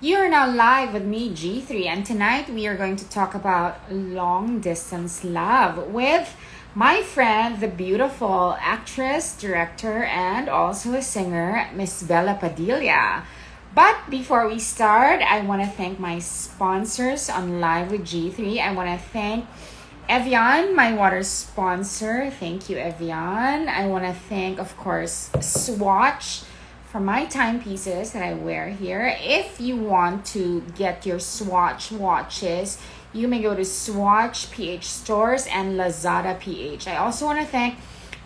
You are now live with me, G3, and tonight we are going to talk about long distance love with my friend, the beautiful actress, director, and also a singer, Miss Bela Padilla. But before we start, I want to thank my sponsors on Live with G3. I want to thank Evian, my water sponsor. Thank you, Evian. I want to thank, of course, Swatch for my timepieces that I wear here. If you want to get your Swatch watches, you may go to Swatch PH stores and Lazada PH. I also want to thank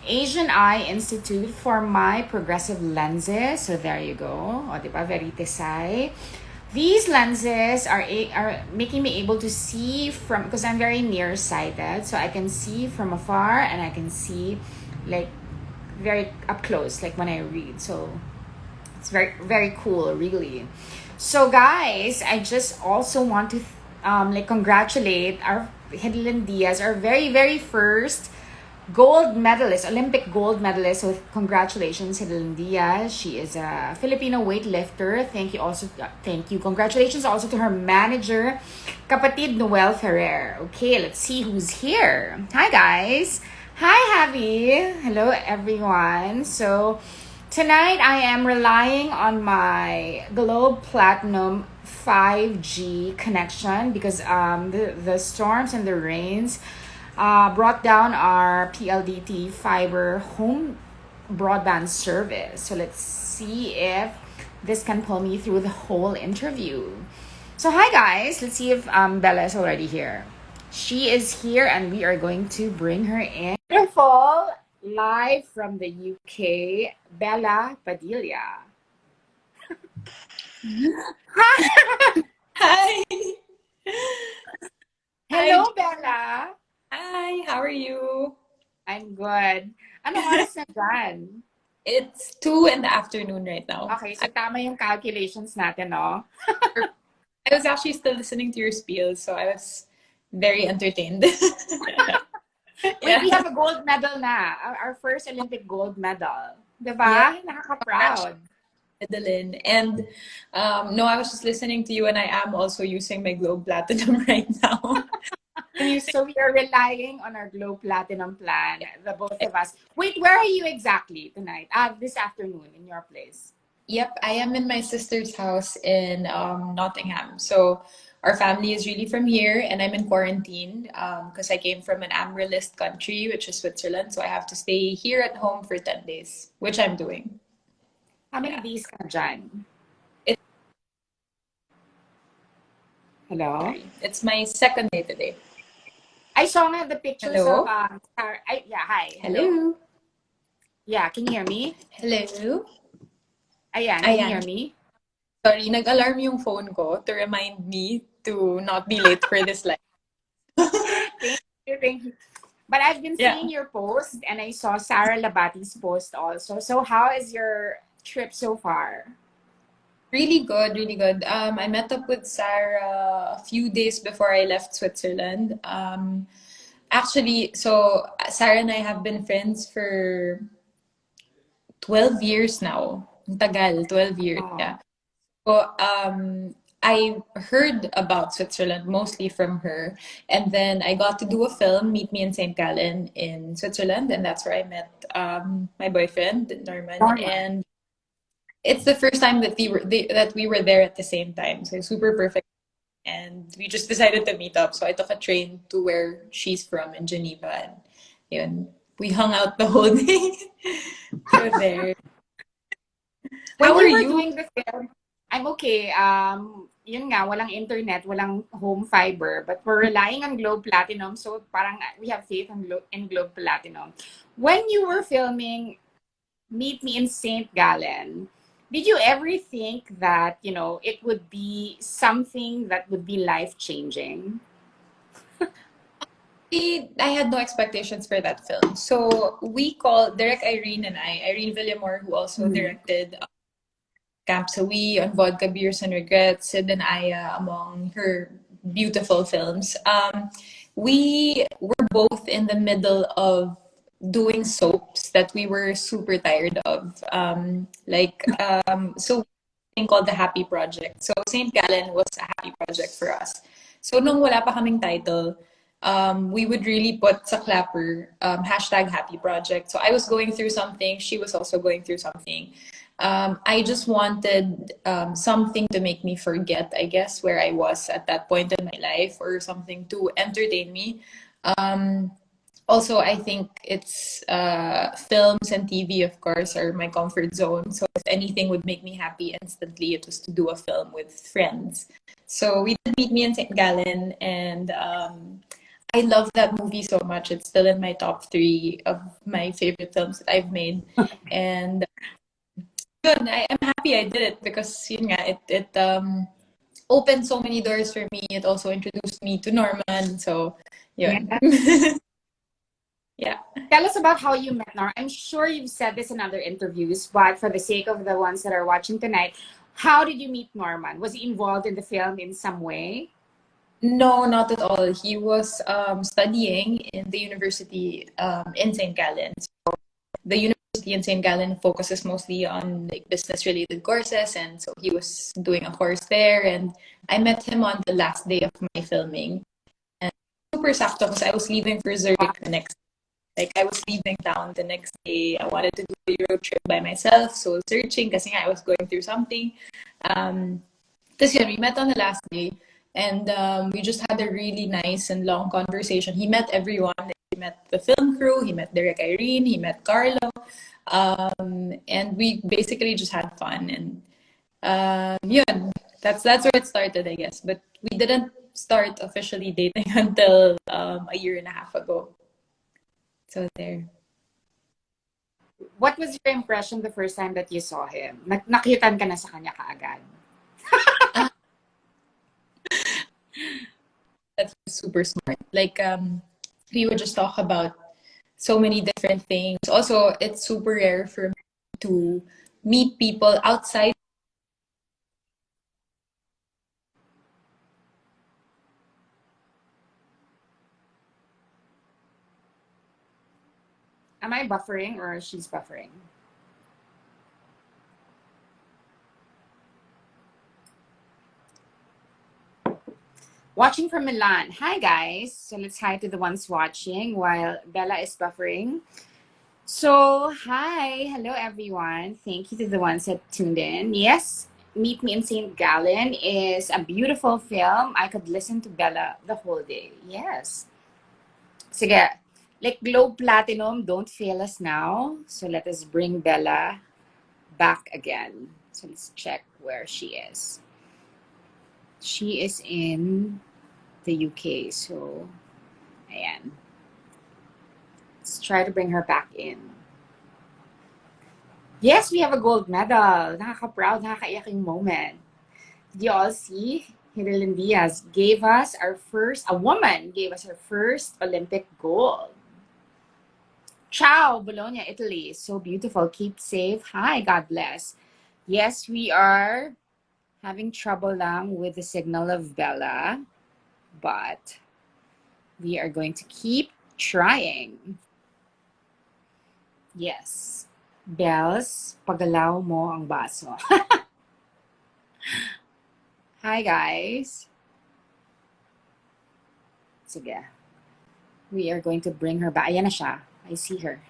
Asian Eye Institute for my progressive lenses. So there you go. O, diba? Very tesay. These lenses are making me able to see from, because I'm very nearsighted, so I can see from afar and I can see like very up close, like when I read. So it's very very cool, really. So guys, I just also want to congratulate our Hidlin Diaz, our very first gold medalist, Olympic gold medalist. So congratulations, Hidlin Diaz. She is a Filipino weightlifter. Thank you. Congratulations also to her manager, kapatid Noel Ferrer. Okay, let's see who's here. Hi guys. Hi Javi. Hello everyone. So tonight I am relying on my Globe Platinum 5G connection because the storms and the rains brought down our PLDT fiber home broadband service. So let's see if this can pull me through the whole interview. So hi guys, let's see if Bella is already here. She is here and we are going to bring her in. Beautiful, live from the UK, Bela Padilla. Hi. Hi. Hello, Bella. Hi, how are you? I'm good. Anong oras na dyan? It's 2 in the afternoon right now. Okay, so tama yung calculations natin, no? I was actually still listening to your spiel, so I was very entertained. Wait, we Yeah. have a gold medal na. Our first Olympic gold medal. Diba? Yeah, Nakaka-proud. Madeline. And no, I was just listening to you, and I am also using my Globe Platinum right now. I'm using So we are relying on our Globe Platinum plan, the both of us. Wait, where are you exactly tonight? This afternoon in your place. Yep, I am in my sister's house in Nottingham. So our family is really from here, and I'm in quarantine because I came from an Amber List country, which is Switzerland. So I have to stay here at home for 10 days, which I'm doing. How many Yeah. days ka na dyan? It's, Hello? sorry. It's my second day today. I saw nga the pictures of, Hello? yeah, hi, hello. Hello? Yeah, can you hear me? Hello? Ayan, can you hear Ayan. me? Sorry, nag-alarm yung phone ko to remind me to not be late for this live. Thank you. But I've been Yeah. seeing your post and I saw Sarah Labati's post also. So how is your trip so far? Really good, really good. I met up with Sarah a few days before I left Switzerland. Actually, so Sarah and I have been friends for 12 years now. Ang Tagal, 12 years, Oh, yeah. So, I heard about Switzerland mostly from her. And then I got to do a film, Meet Me in St. Gallen in Switzerland. And that's where I met my boyfriend, Norman. Norman. And it's the first time that we were there at the same time. So super perfect. And we just decided to meet up. So I took a train to where she's from in Geneva, and yun, we hung out the whole day. So there. When How are you were you? doing the film, I'm okay. Yun nga, walang internet, walang home fiber, but we're relying on Globe Platinum. So parang we have faith in Globe Platinum. When you were filming Meet Me in St. Gallen, did you ever think that, it would be something that would be life-changing? I had no expectations for that film. So we called Irene and Irene Villamor, who also Mhm. directed Camp Sawi, On Vodka, Beers and Regrets, Sid and Aya, among her beautiful films. We were both in the middle of doing soaps that we were super tired of. So thing called the Happy Project. So St. Gallen was a happy project for us. So nung wala pa kaming title, we would really put sa clapper hashtag Happy Project. So I was going through something, she was also going through something. I just wanted something to make me forget, I guess, where I was at that point in my life, or something to entertain me. Also, I think it's films and TV, of course, are my comfort zone. So if anything would make me happy instantly, it was to do a film with friends. So we did Meet Me in St. Gallen, and I love that movie so much. It's still in my top three of my favorite films that I've made. And good, I'm happy I did it because yun nga, it opened so many doors for me. It also introduced me to Norman. So yun. Yeah. Yeah. Tell us about how you met Norman. I'm sure you've said this in other interviews, but for the sake of the ones that are watching tonight, how did you meet Norman? Was he involved in the film in some way? No, not at all. He was studying in the university in St. Gallen. So the university in St. Gallen focuses mostly on like business related courses, and so he was doing a course there, and I met him on the last day of my filming. And super sakto because I was leaving for Zurich the next, like I was leaving town the next day. I wanted to do a road trip by myself, so searching kasi nga I was going through something. Tapos yun, we met on the last day, and we just had a really nice and long conversation. He met everyone. He met the film crew, he met Derek Irene, he met Carlo, and we basically just had fun. And yun, that's where it started, I guess. But we didn't start officially dating until a year and a half ago. So there. What was your impression the first time that you saw him? Nakyutan ka na sa kanya kaagad? That's super smart. Like we would just talk about so many different things. Also, it's super rare for me to meet people outside. Am I buffering or she's buffering? Watching from Milan. Hi, guys. So let's hi to the ones watching while Bella is buffering. So, hi. Hello, everyone. Thank you to the ones that tuned in. Yes, Meet Me in St. Gallen is a beautiful film. I could listen to Bella the whole day. Yes. Sige. Like Globe Platinum, don't fail us now. So let us bring Bella back again. So let's check where she is. She is in the UK. So, ayan. Let's try to bring her back in. Yes, we have a gold medal. Nakaka-proud, nakaka-iyaking moment. Did you all see? Hirilyn Diaz gave us a woman gave us her first Olympic gold. Ciao, Bologna, Italy. So beautiful. Keep safe. Hi, God bless. Yes, we are having trouble lang with the signal of Bella, but we are going to keep trying. Yes. Bells, pagalaw mo ang baso. Hi, guys. Sige. We are going to bring her back. Ayan na siya. I see her.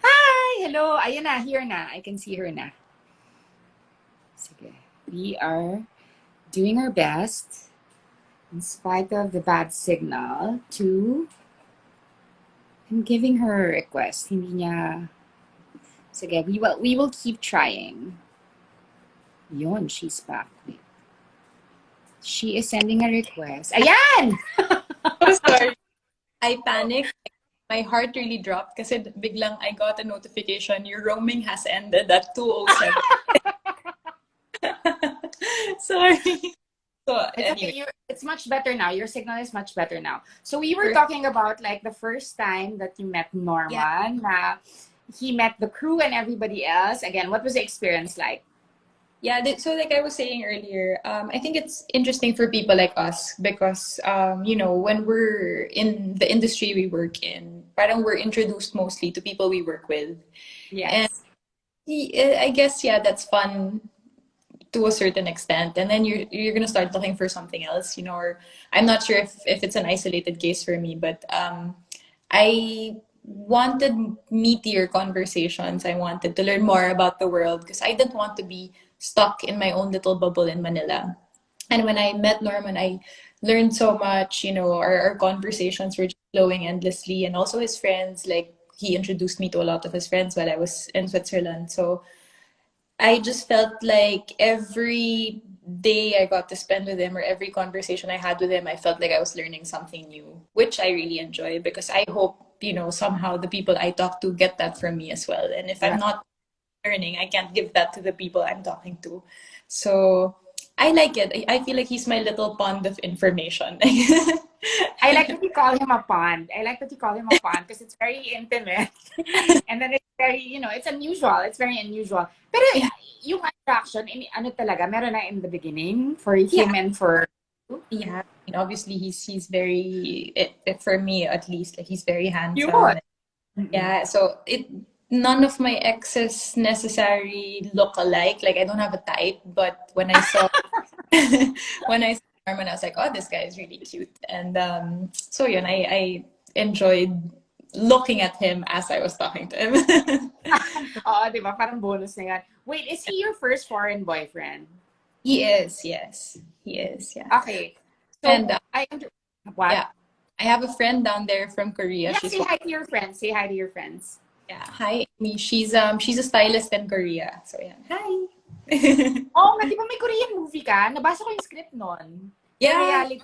Hi! Hello! Ayan na. Here na. I can see her na. Sige. We are doing our best, in spite of the bad signal, to... I'm giving her a request. Hindi niya... Sige, we will keep trying. Yon, she's back. Wait. She is sending a request. Ayan! Oh, sorry. I panicked. My heart really dropped kasi biglang I got a notification, your roaming has ended at 2:07. Sorry. So anyway. It's much better now. Your signal is much better now. So we were talking about like the first time that you met Norman. Yeah. He met the crew and everybody else. Again, what was the experience like? Yeah, so like I was saying earlier, I think it's interesting for people like us because, you know, when we're in the industry we work in, parang we're introduced mostly to people we work with. And Yes. I guess, yeah, that's fun to a certain extent. And then you're gonna start looking for something else, or I'm not sure if it's an isolated case for me, but I wanted meatier conversations. I wanted to learn more about the world because I didn't want to be stuck in my own little bubble in Manila. And when I met Norman, I learned so much. Our conversations were just flowing endlessly. And also his friends, like he introduced me to a lot of his friends while I was in Switzerland. So I just felt like every day I got to spend with him or every conversation I had with him, I felt like I was learning something new, which I really enjoy because I hope, somehow the people I talk to get that from me as well. And if I'm Right. not learning, I can't give that to the people I'm talking to. So I like it. I feel like he's my little pond of information. I like that you call him a pond. I like that you call him a pond because it's very intimate. And then it's very, it's unusual. It's very unusual. Pero Yeah. yung attraction, ano talaga, meron na in the beginning for him Yeah. and for you. Yeah. Obviously he's very for me at least, like he's very Yun. handsome. Mm-mm. Yeah, so none of my exes necessarily look alike. Like I don't have a type, but when I saw when I saw Norman, I was like, oh, this guy is really cute. And so I enjoyed looking at him as I was talking to him. Oo, di ba? Parang bonus na yan. Wait, is he your first foreign boyfriend? He is, yes. He is, yeah. Okay. So, And what? yeah, I have a friend down there from Korea. Yeah, She's say hi to your friends. Say hi to your friends. yeah, hi Amy. She's a stylist in Korea. So yeah. Hi. Oo nga, di ba may Korean movie ka? Nabasa ko yung script nun. The Yeah, reality.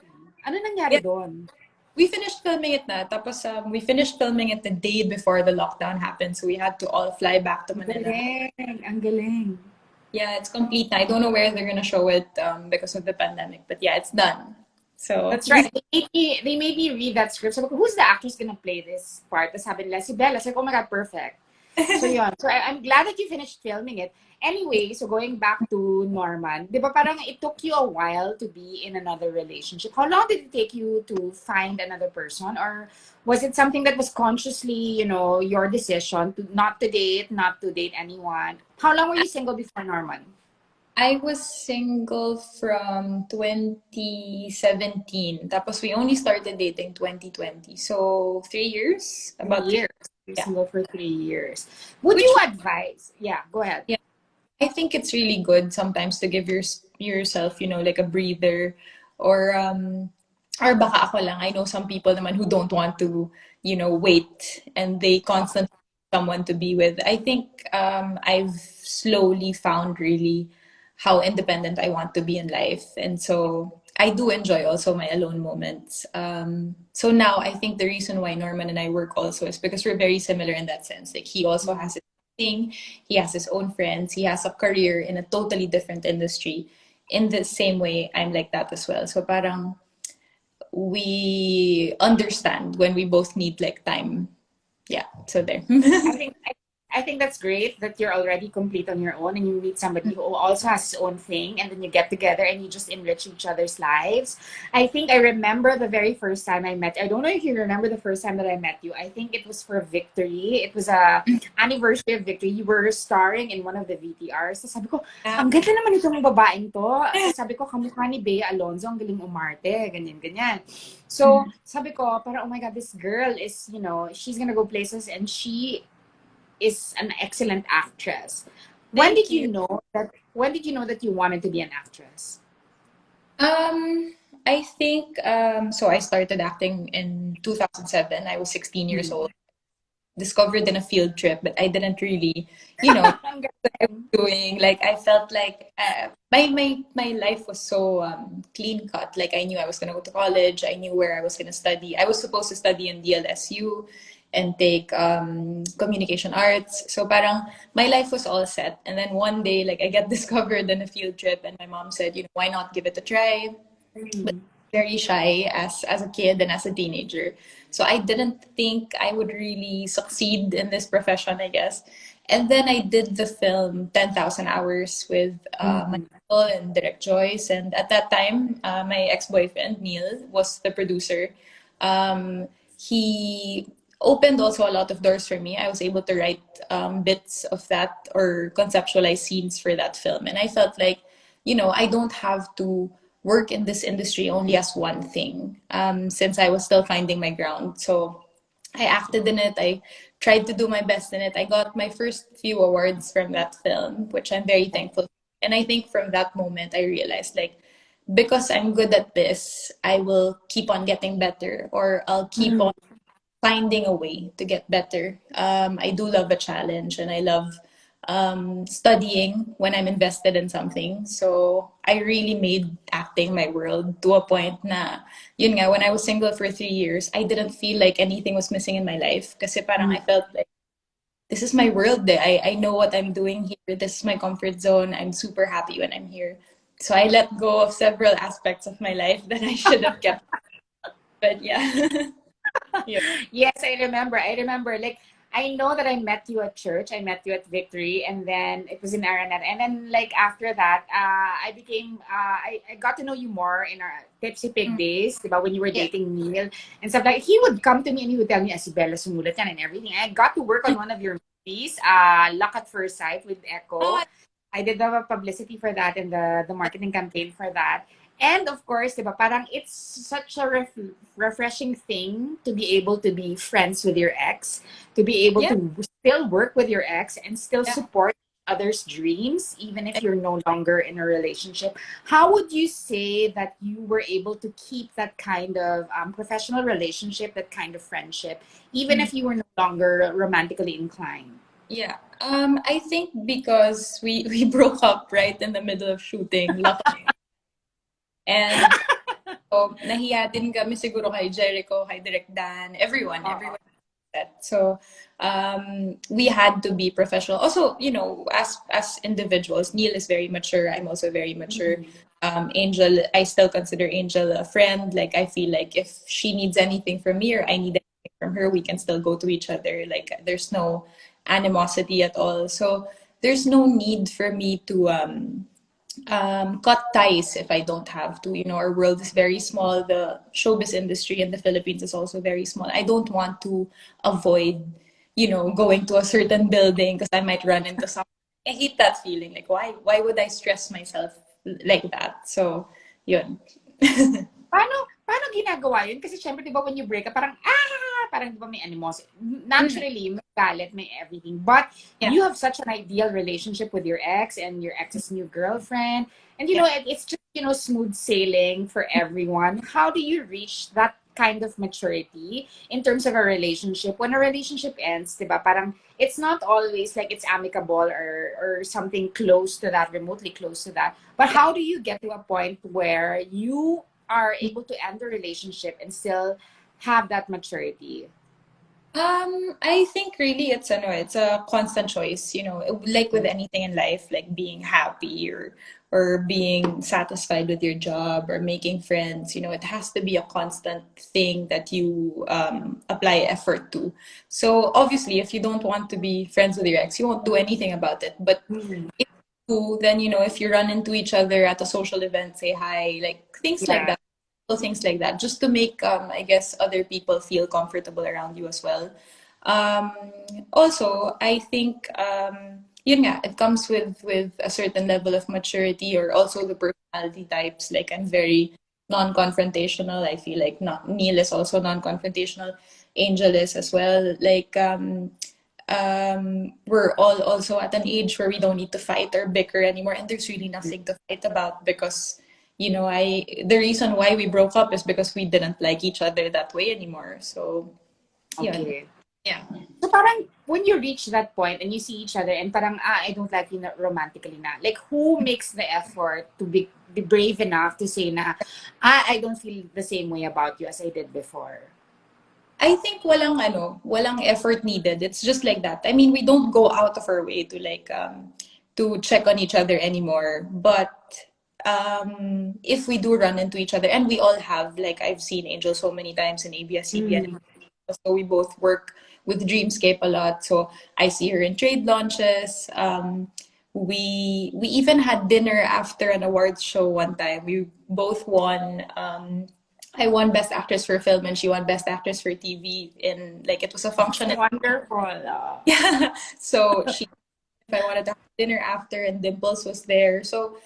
Ano nangyari yeah. doon? We finished filming it na. Tapos we finished filming it the day before the lockdown happened. So we had to all fly back to Ang Manila. galing. Ang galing. Yeah, it's complete now. I don't know where they're gonna show it because of the pandemic. But yeah, it's done. So That's right. They made me read that script. Sabi ko, who's the actress gonna play this part? Tapos sabi nila, si Bella. Sabi ko, oh my God, perfect. So yun. So I'm glad that you finished filming it. Anyway, so going back to Norman, di ba parang it took you a while to be in another relationship? How long did it take you to find another person? Or was it something that was consciously, your decision to not to date anyone? How long were you single before Norman? I was single from 2017. Tapos we only started dating 2020. So 3 years, Three about 3. years. You're Yeah, single for 3 years. Would which you advise? Yeah, go ahead. yeah, I think it's really good sometimes to give yourself, like a breather or baka ako lang. I know some people naman who don't want to, wait and they constantly need someone to be with. I think I've slowly found really how independent I want to be in life. And so I do enjoy also my alone moments. So now I think the reason why Norman and I work also is because we're very similar in that sense. Like he also has his thing, he has his own friends, he has a career in a totally different industry. In the same way, I'm like that as well. So parang we understand when we both need like time. Yeah, so there. I think I think that's great that you're already complete on your own and you meet somebody who also has his own thing and then you get together and you just enrich each other's lives. I think I remember the very first time I met. I don't know if you remember the first time that I met you. I think it was for Victory. It was a anniversary of Victory. You were starring in one of the VTRs. So sabi ko, Yeah. ang ganda naman itong babaeng to. So sabi ko, kamukha ni Bea Alonzo, ang galing umarte, ganyan, ganyan. So, sabi ko, parang, oh my God, this girl is, she's gonna go places and she is an excellent actress. When Thank did you. you know that you wanted to be an actress? I think so I started acting in 2007. I was 16 years Hmm. old. Discovered in a field trip, but I didn't really, you know, Ang galing. doing like I felt like my life was so clean cut. Like I knew I was gonna go to college. I knew where I was gonna study. I was supposed to study in DLSU and take communication arts. So parang my life was all set. And then one day, like I get discovered in a field trip, and my mom said, why not give it a try? But Hmm. very shy as a kid and as a teenager. So I didn't think I would really succeed in this profession, I guess. And then I did the film 10,000 Hours with my Hmm. uncle and Direct Joyce. And at that time, my ex-boyfriend, Neil, was the producer. He opened also a lot of doors for me. I was able to write bits of that or conceptualize scenes for that film. And I felt like, I don't have to work in this industry only as one thing, since I was still finding my ground. So I acted in it. I tried to do my best in it. I got my first few awards from that film, which I'm very thankful for. And I think from that moment, I realized like, because I'm good at this, I will keep on getting better, or I'll keep Mm. on finding a way to get better. I do love a challenge, and I love studying when I'm invested in something. So I really made acting my world to a point na, yun nga, when I was single for 3 years, I didn't feel like anything was missing in my life. Kasi parang I felt like, this is my world. I know what I'm doing here. This is my comfort zone. I'm super happy when I'm here. So I let go of several aspects of my life that I should have kept. But yeah. Yeah. Yes, I remember. I remember. Like, I know that I met you at church. I met you at Victory, and then it was in Aranet. And then, like, after that, I got to know you more in our Tipsy Pig Mm. days, about when you were Yeah. dating Neil and stuff. Like, he would come to me and he would tell me, si Bella sumulat yan and everything. I got to work on one of your movies, Luck at First Sight with Oh, Echo. I did the publicity for that and the marketing campaign for that. And of course, diba, parang it's such a refreshing thing to be able to be friends with your ex, to be able yeah. to still work with your ex and still Yeah. support others' dreams, even if you're no longer in a relationship. How would you say that you were able to keep that kind of professional relationship, that kind of friendship, even Mm. if you were no longer romantically inclined? Yeah. I think because we broke up right in the middle of shooting, luckily. And so, nahiya din kami siguro kay Jericho, kay Direk Dan, everyone set. So, we had to be professional. Also, as individuals, Neil is very mature. I'm also very mature. Angel, I still consider Angel a friend. Like, I feel like if she needs anything from me or I need anything from her, we can still go to each other. Like, there's no animosity at all. So, there's no need for me to cut ties if I don't have to. Our world is very small. The showbiz industry in the Philippines is also very small. I don't want to avoid, going to a certain building because I might run into someone. I hate that feeling. Like, why would I stress myself like that? So, yun. Paano ginagawa yun? Kasi syempre, di ba, when you break up, parang di ba may animosity. Mm, Naturally, may galit, may everything. But yeah, you have such an ideal relationship with your ex and your ex's new girlfriend. And yeah. it's just, smooth sailing for everyone. How do you reach that kind of maturity in terms of a relationship? When a relationship ends, di ba, parang it's not always like it's amicable or something close to that, remotely close to that. But how do you get to a point where you are able to end the relationship and still have that maturity? I think really it's a constant choice, like with anything in life, like being happy or being satisfied with your job or making friends, it has to be a constant thing that you apply effort to. So obviously, if you don't want to be friends with your ex, you won't do anything about it. But Mm. if you do, then if you run into each other at a social event, say hi, like things like Yeah. that, little things like that, just to make I guess other people feel comfortable around you as well. Um, Also, I think yun nga, it comes with a certain level of maturity or also the personality types. Like I'm very non-confrontational. I feel like not Neil is also non-confrontational. Angel is as well. Like we're all also at an age where we don't need to fight or bicker anymore, and there's really nothing to fight about because I the reason why we broke up is because we didn't like each other that way anymore. So yun. Okay. Yeah. So parang when you reach that point and you see each other and parang, I don't like you na romantically na. Like, who makes the effort to be brave enough to say na, I don't feel the same way about you as I did before? I think walang effort needed. It's just like that. I mean, we don't go out of our way to like to check on each other anymore. But if we do run into each other, and we all have, like I've seen Angel so many times in ABS-CBN, Mm. so we both work with Dreamscape a lot. So I see her in trade launches. We even had dinner after an awards show one time. We both won I won Best Actress for Film and she won Best Actress for TV in like it was a function. Wonderful. Yeah. So she if I wanted to have dinner after and Dimples was there. So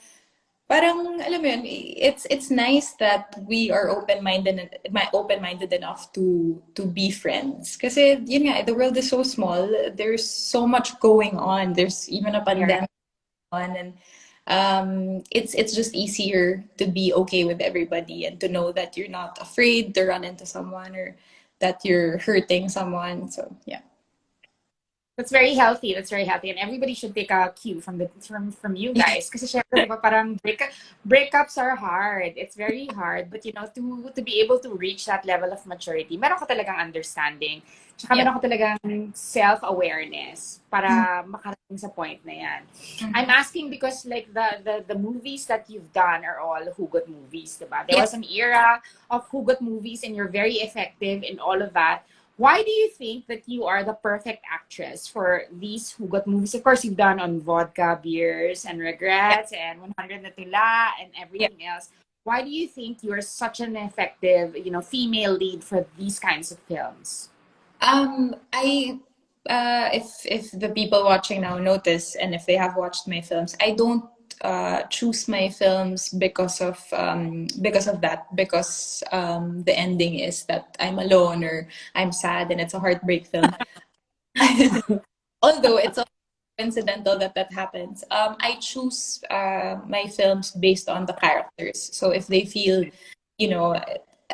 parang alam mo yun, it's nice that we are open-minded enough to be friends. Kasi yun nga, the world is so small. There's so much going on. There's even a Yeah. pandemic on and it's just easier to be okay with everybody and to know that you're not afraid to run into someone or that you're hurting someone. So yeah. That's very healthy. That's very healthy, and everybody should take a cue from from you guys. Kasi syempre, di ba, parang breakups are hard. It's very hard, but to be able to reach that level of maturity, meron ka talagang understanding. Tsaka Yeah. meron ka talagang self-awareness Mm. para makarating sa point na yan. I'm asking because like the movies that you've done are all hugot movies, diba? There Yeah. was an era of hugot movies and you're very effective in all of that. Why do you think that you are the perfect actress for these hugot movies? Of course, you've done on Vodka, Beers, and Yeah. Regrets, and 100 na Tila, and Yeah. everything else. Why do you think you are such an effective, female lead for these kinds of films? I if the people watching now notice and if they have watched my films, I don't choose my films because of that because the ending is that I'm alone or I'm sad and it's a heartbreak film. Although it's also coincidental that that happens. I choose my films based on the characters. So if they feel, you know,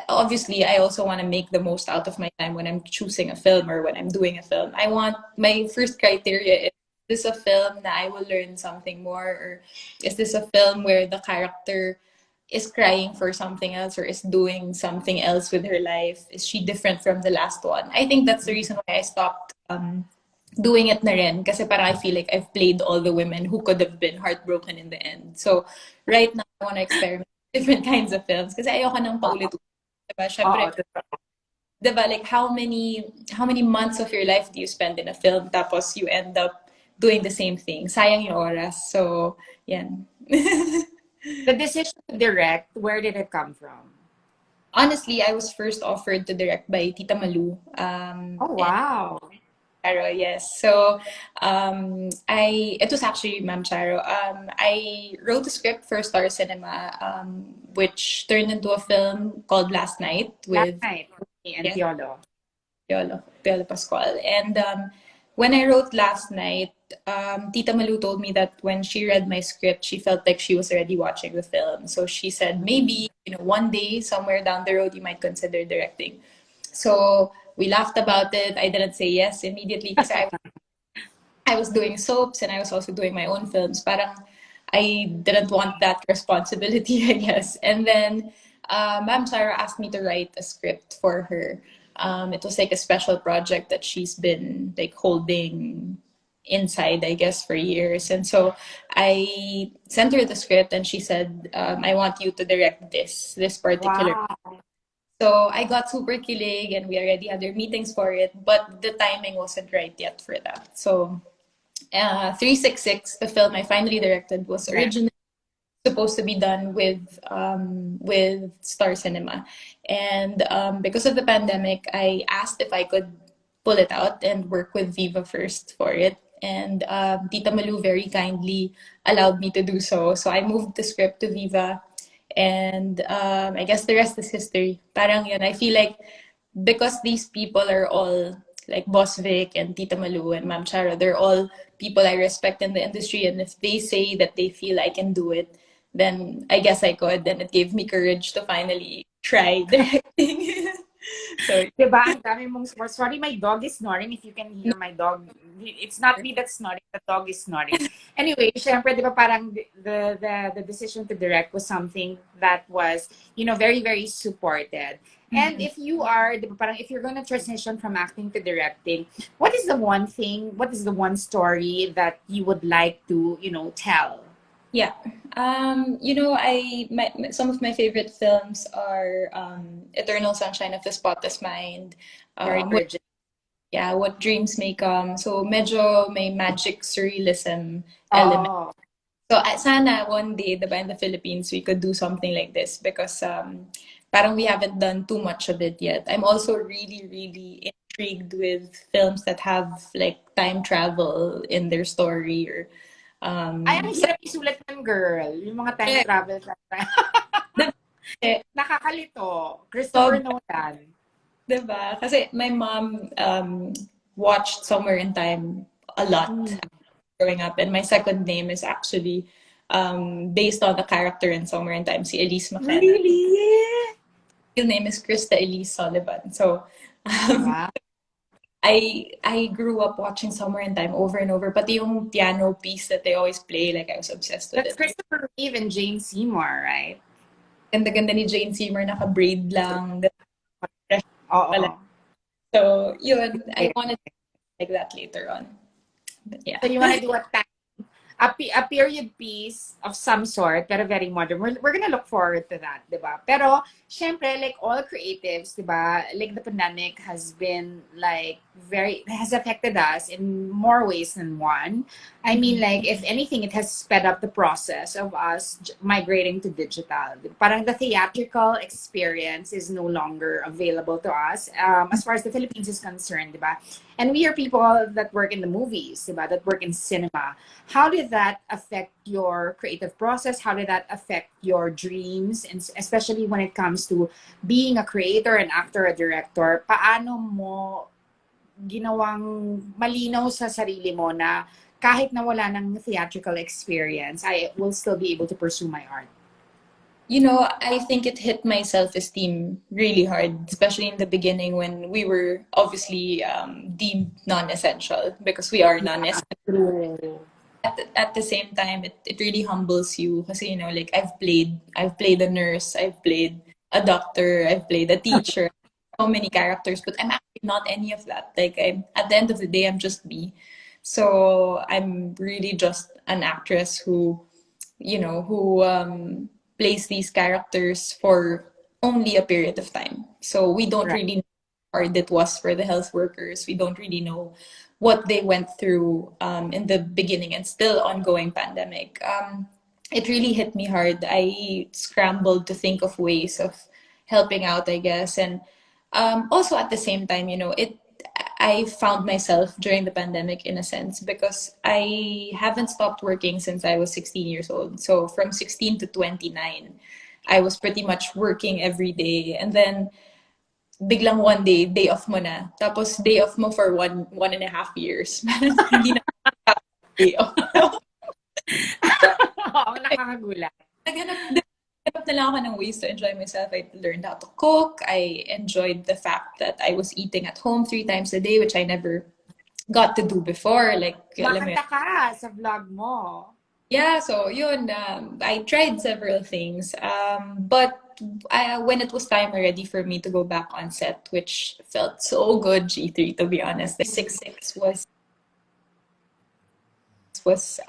obviously I also want to make the most out of my time when I'm choosing a film or when I'm doing a film. I want my first criteria is this a film that I will learn something more or is this a film where the character is crying for something else or is doing something else with her life? Is she different from the last one? I think that's the reason why I stopped doing it na rin kasi parang I feel like I've played all the women who could have been heartbroken in the end. So right now I want to experiment with different kinds of films kasi ayoko nang paulit-ulit. Diba? Syempre, Oo, totoo. diba, like how many months of your life do you spend in a film tapos you end up doing the same thing? Sayang yung oras. So, yan. The decision to direct, where did it come from? Honestly, I was first offered to direct by Tita Malu. Oh, And wow. Charo, yes. So, it was actually Ma'am Charo. I wrote a script for Star Cinema, which turned into a film called Last Night Last with, night, me and yes, Piolo. Bela Pascual. And when I wrote Last Night, Tita Malu told me that when she read my script, she felt like she was already watching the film. So she said, maybe, one day, somewhere down the road, you might consider directing. So we laughed about it. I didn't say yes immediately because I was doing soaps and I was also doing my own films. Parang I didn't want that responsibility, I guess. And then Ma'am Sarah asked me to write a script for her. It was like a special project that she's been like holding inside, I guess, for years. And so I sent her the script and she said, I want you to direct this particular. Wow. So I got super kilig and we already had our meetings for it, but the timing wasn't right yet for that. So 366, the film I finally directed, was Right. originally supposed to be done with Star Cinema, and because of the pandemic, I asked if I could pull it out and work with Viva first for it. And Tita Malu very kindly allowed me to do so. So I moved the script to Viva, and I guess the rest is history. Parang yun, I feel like because these people are all like Boss Vic and Tita Malu and Ma'am Chara, they're all people I respect in the industry. And if they say that they feel I can do it, then I guess I could. Then it gave me courage to finally try directing. So Diba? Ang dami mong support. Sorry, my dog is snoring. If you can hear my dog, it's not me that's snoring. The dog is snoring. Anyway, syempre, di ba parang the decision to direct was something that was, very, very supported. And mhm. if you are, di ba parang if you're gonna transition from acting to directing, what is the one story that you would like to, tell? Yeah. Some of my favorite films are Eternal Sunshine of the Spotless Mind, Very what Bridget. yeah, What Dreams May Come. So medyo may magic surrealism element. Oh, So sana one day, diba, in the Philippines, we could do something like this because parang we haven't done too much of it yet. I'm also really, really intrigued with films that have like time travel in their story or Ay, ang yeah, hirap isulat ng girl. Yung mga time correct. travel. Diba? Nakakalito. Christopher So, Nolan. diba? Kasi my mom watched Somewhere in Time a lot Mm. growing up, and my second name is actually based on the character in Somewhere in Time, si Elise McKenna. Really? Real name is Krista Elise Sullivan. So um, Wow. I grew up watching Somewhere in Time over and over. Pati yung piano piece that they always play, like I was obsessed with That's it. Christopher Reeve and Jane Seymour, right? Ganda-ganda ni Jane Seymour, naka-braid lang. Fresh pala. Oo. So, yun, I Okay. wanted to like that later on. But yeah. So you want to do a period piece of some sort, pero very modern. We're gonna look forward to that, di ba? Pero, syempre, like all creatives, di ba? Like the pandemic has been like has affected us in more ways than one. I mean, like, if anything, it has sped up the process of us migrating to digital. Parang the theatrical experience is no longer available to us as far as the Philippines is concerned, di ba? And we are people that work in the movies, diba? That work in cinema. How did that affect your creative process? How did that affect your dreams? And especially when it comes to being a creator, an actor, a director, paano mo ginawang malinaw sa sarili mo na kahit na wala ng theatrical experience, I will still be able to pursue my art? You know, I think it hit my self-esteem really hard, especially in the beginning when we were obviously deemed non-essential because we are Yeah, non-essential. true. At the same time, it really humbles you because, you know, like I've played a nurse, I've played a doctor, I've played a teacher, so many characters, but I'm actually not any of that. Like at the end of the day, I'm just me. So I'm really just an actress who, you know, who plays these characters for only a period of time. So we don't Right. really know how hard it was for the health workers. We don't really know what they went through in the beginning and still ongoing pandemic. It really hit me hard. I scrambled to think of ways of helping out, I guess, and also at the same time, you know, it I found myself during the pandemic in a sense because I haven't stopped working since I was 16 years old. So from 16 to 29, I was pretty much working every day. And then biglang one day, day off mo na. Tapos day off mo for 1.5 years. Hindi na day off. Oo, nakakagulat. Naghanap na lang ako ng ways to enjoy myself. I learned how to cook. I enjoyed the fact that I was eating at home 3 times a day, which I never got to do before. Like, alam mo Makanta ka sa vlog mo. yeah, so yun, I tried several things. But when it was time already for me to go back on set, which felt so good, G3, to be honest. The 6-6 was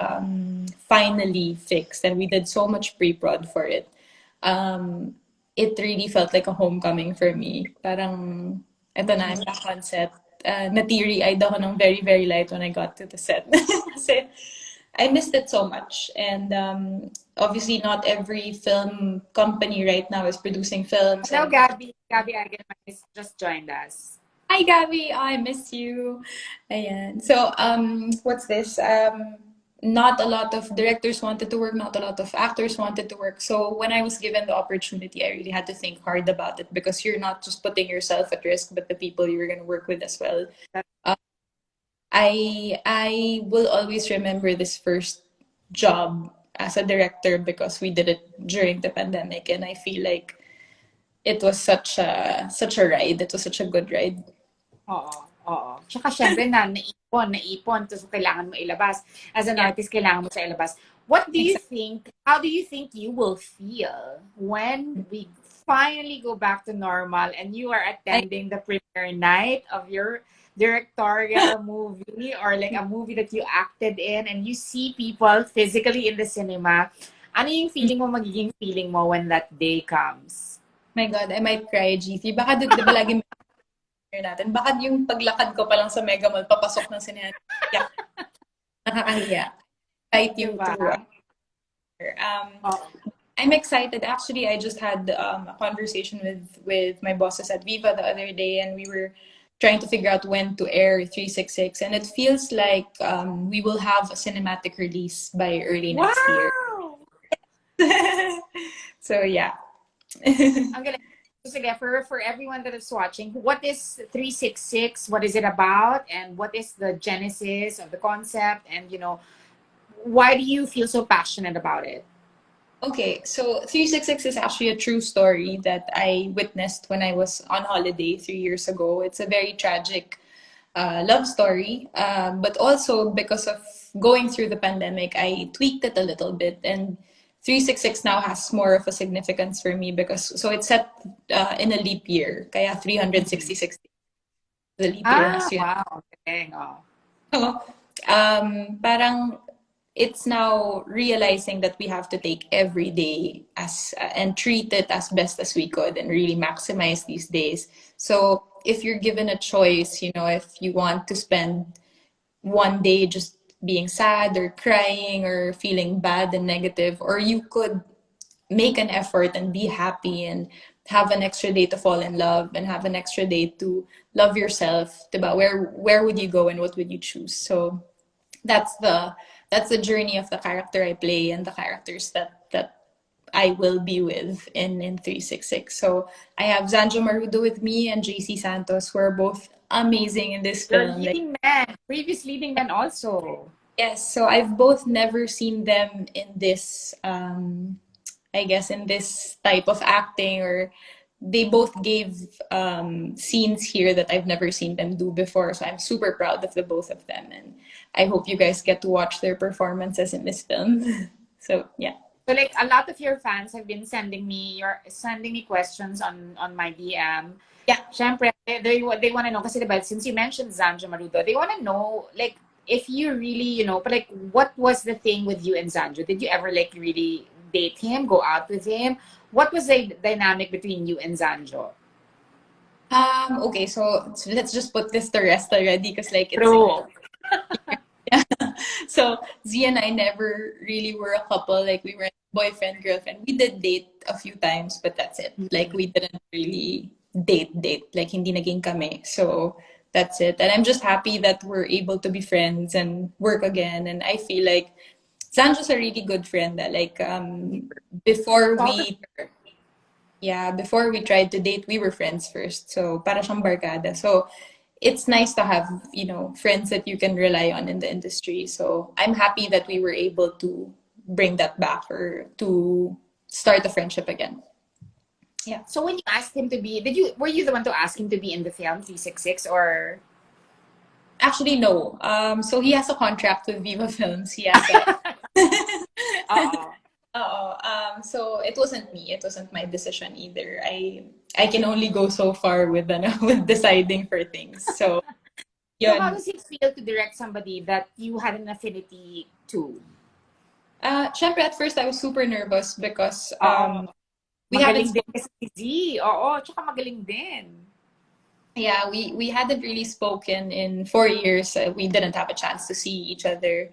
finally fixed, and we did so much pre-prod for it. It really felt like a homecoming for me. Parang, eto na, I'm back on set. Na-teary-eyed ako ng very, very light when I got to the set. Kasi I missed it so much. And obviously, not every film company right now is producing films. Hello, And Gabby. Gabby Eigenman has just joined us. hi, Gabby. I miss you. Ayan. So, what's this? Not a lot of directors wanted to work, not a lot of actors wanted to work. So when I was given the opportunity, I really had to think hard about it because you're not just putting yourself at risk, but the people you're going to work with as well. I will always remember this first job as a director because we did it during the pandemic, and I feel like it was such a ride. It was such a good ride. Oo, oo. Tsaka syempre naipon. Tapos kailangan mo ilabas. As an Yeah, artist, kailangan mo siya ilabas. exactly. How do you think you will feel when we finally go back to normal and you are I, attending the premiere night of your directorial movie or like a movie that you acted in and you see people physically in the cinema? Ano yung magiging feeling mo when that day comes? my God, I might cry, GC. Baka di ba lagi natin, baka yung paglakad ko pa lang sa Mega Mall, papasok ng sinehan. Yeah, nakakahiya. Kahit yung Diba? true actor. Oo. I'm excited. Actually, I just had a conversation with my bosses at Viva the other day, and we were trying to figure out when to air 366. And it feels like we will have a cinematic release by early next year. Wow! So yeah. I'm gonna sige, for everyone that is watching, what is 366? What is it about? And what is the genesis of the concept? And why do you feel so passionate about it? Okay, so 366 is actually a true story that I witnessed when I was on holiday 3 years ago. It's a very tragic love story, but also because of going through the pandemic, I tweaked it a little bit. And 366 now has more of a significance for me because so it's set in a leap year. Kaya 366 the leap year has Ah, 300. wow. Okay. Oh. So, parang it's now realizing that we have to take every day as and treat it as best as we could and really maximize these days. So if you're given a choice, if you want to spend one day just being sad or crying or feeling bad and negative, or you could make an effort and be happy and have an extra day to fall in love and have an extra day to love yourself, diba? Where would you go and what would you choose? So that's the journey of the character I play and the characters that I will be with in 366. So I have Zanjo Marudo with me and JC Santos, who are both amazing in this Your film. Like, leading man, previous leading man also. yes, so I've both never seen them in this I guess in this type of acting, or they both gave scenes here that I've never seen them do before. So I'm super proud of the both of them, and I hope you guys get to watch their performances in this film. So yeah. So like a lot of your fans have been sending me questions on my DM. Yeah. Syempre, they want to know kasi diba, since you mentioned Zanjo Marudo, they want to know like if you really, but like what was the thing with you and Zanjo? Did you ever like really date him, go out with him? What was the dynamic between you and Zanjo? Okay, so let's just put this to rest already because like it's True. so Z and I never really were a couple. Like we were boyfriend, girlfriend. We did date a few times, but that's it. Like we didn't really date. Like hindi naging kami. So that's it. And I'm just happy that we're able to be friends and work again. And I feel like Sanjo's a really good friend. Like before Salt of we yeah, before we tried to date, we were friends first. So para siyang barkada. So it's nice to have, friends that you can rely on in the industry. So I'm happy that we were able to bring that back or to start a friendship again. Yeah. So when you asked him to be, were you the one to ask him to be in the film 366 or? Actually, no. So he has a contract with Viva Films. He has a Oo. so it wasn't me. It wasn't my decision either. I can only go so far with with deciding for things. So So how yun. does it feel to direct somebody that you had an affinity to? Syempre at first I was super nervous because Oo. we haven't Magaling din kasi si Z. Oo, tsaka magaling din. yeah, we hadn't really spoken in 4 years. We didn't have a chance to see each other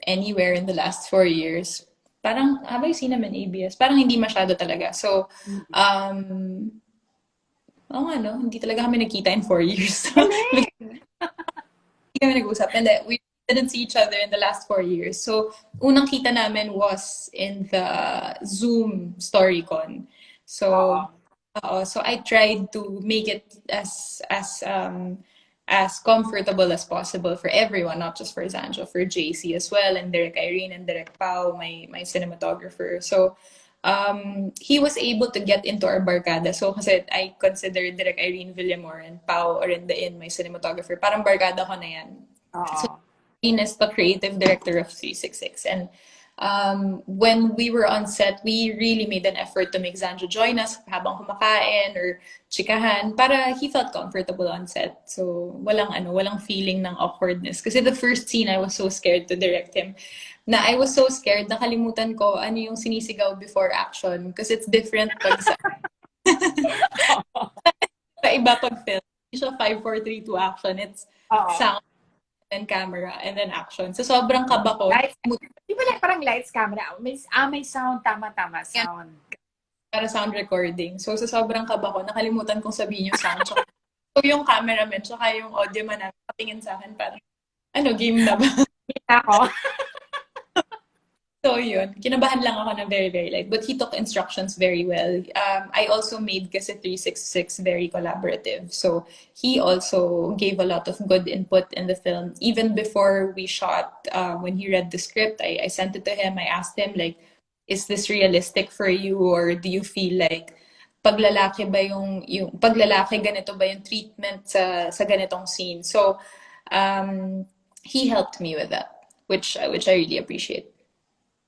anywhere in the last 4 years. Parang, have I seen him in ABS? Parang hindi masyado talaga. So, um, oh ano, hindi talaga kami nagkita in 4 years. So, Galing! hindi kami nag-usap. And then, we didn't see each other in the last 4 years. So, unang kita namin was in the Zoom StoryCon. Oo. So, so I tried to make it as comfortable as possible for everyone, not just for Zanjo, for JC as well, and Derek Irene and Derek Pau, my cinematographer. So he was able to get into our barkada. So kasi I consider Derek Irene Villamor and Pau Orendain my cinematographer. Parang barkada ko na yan. So Oo. Irene is the creative director of 366. And when we were on set, we really made an effort to make Zanjo join us habang kumakain or chikahan para he felt comfortable on set. So walang feeling ng awkwardness. Kasi the first scene, I was so scared to direct him. Na I was so scared, nakalimutan ko ano yung sinisigaw before action. Because it's different pag sa iba pag film. Hindi siya 5, 4, 3, 2 action. It's Oo. sound and camera and then action. So sobrang kaba ko. Guys, di ba like parang lights, camera? May sound, tama, sound. Para sound recording. So, sa sobrang kaba ko, nakalimutan kong sabihin yung sound. So, yung cameraman, tsaka yung audio man namin, patingin sa akin, parang, ano, game na ba? Ako. So, yun. Kinabahan lang ako na very, very light. But he took instructions very well. I also made kasi 366 very collaborative. So, he also gave a lot of good input in the film. Even before we shot, when he read the script, I sent it to him. I asked him, like, is this realistic for you? Or do you feel like paglalaki ba yung paglalaki ganito ba yung treatment sa ganitong scene? So, he helped me with that, which I really appreciate.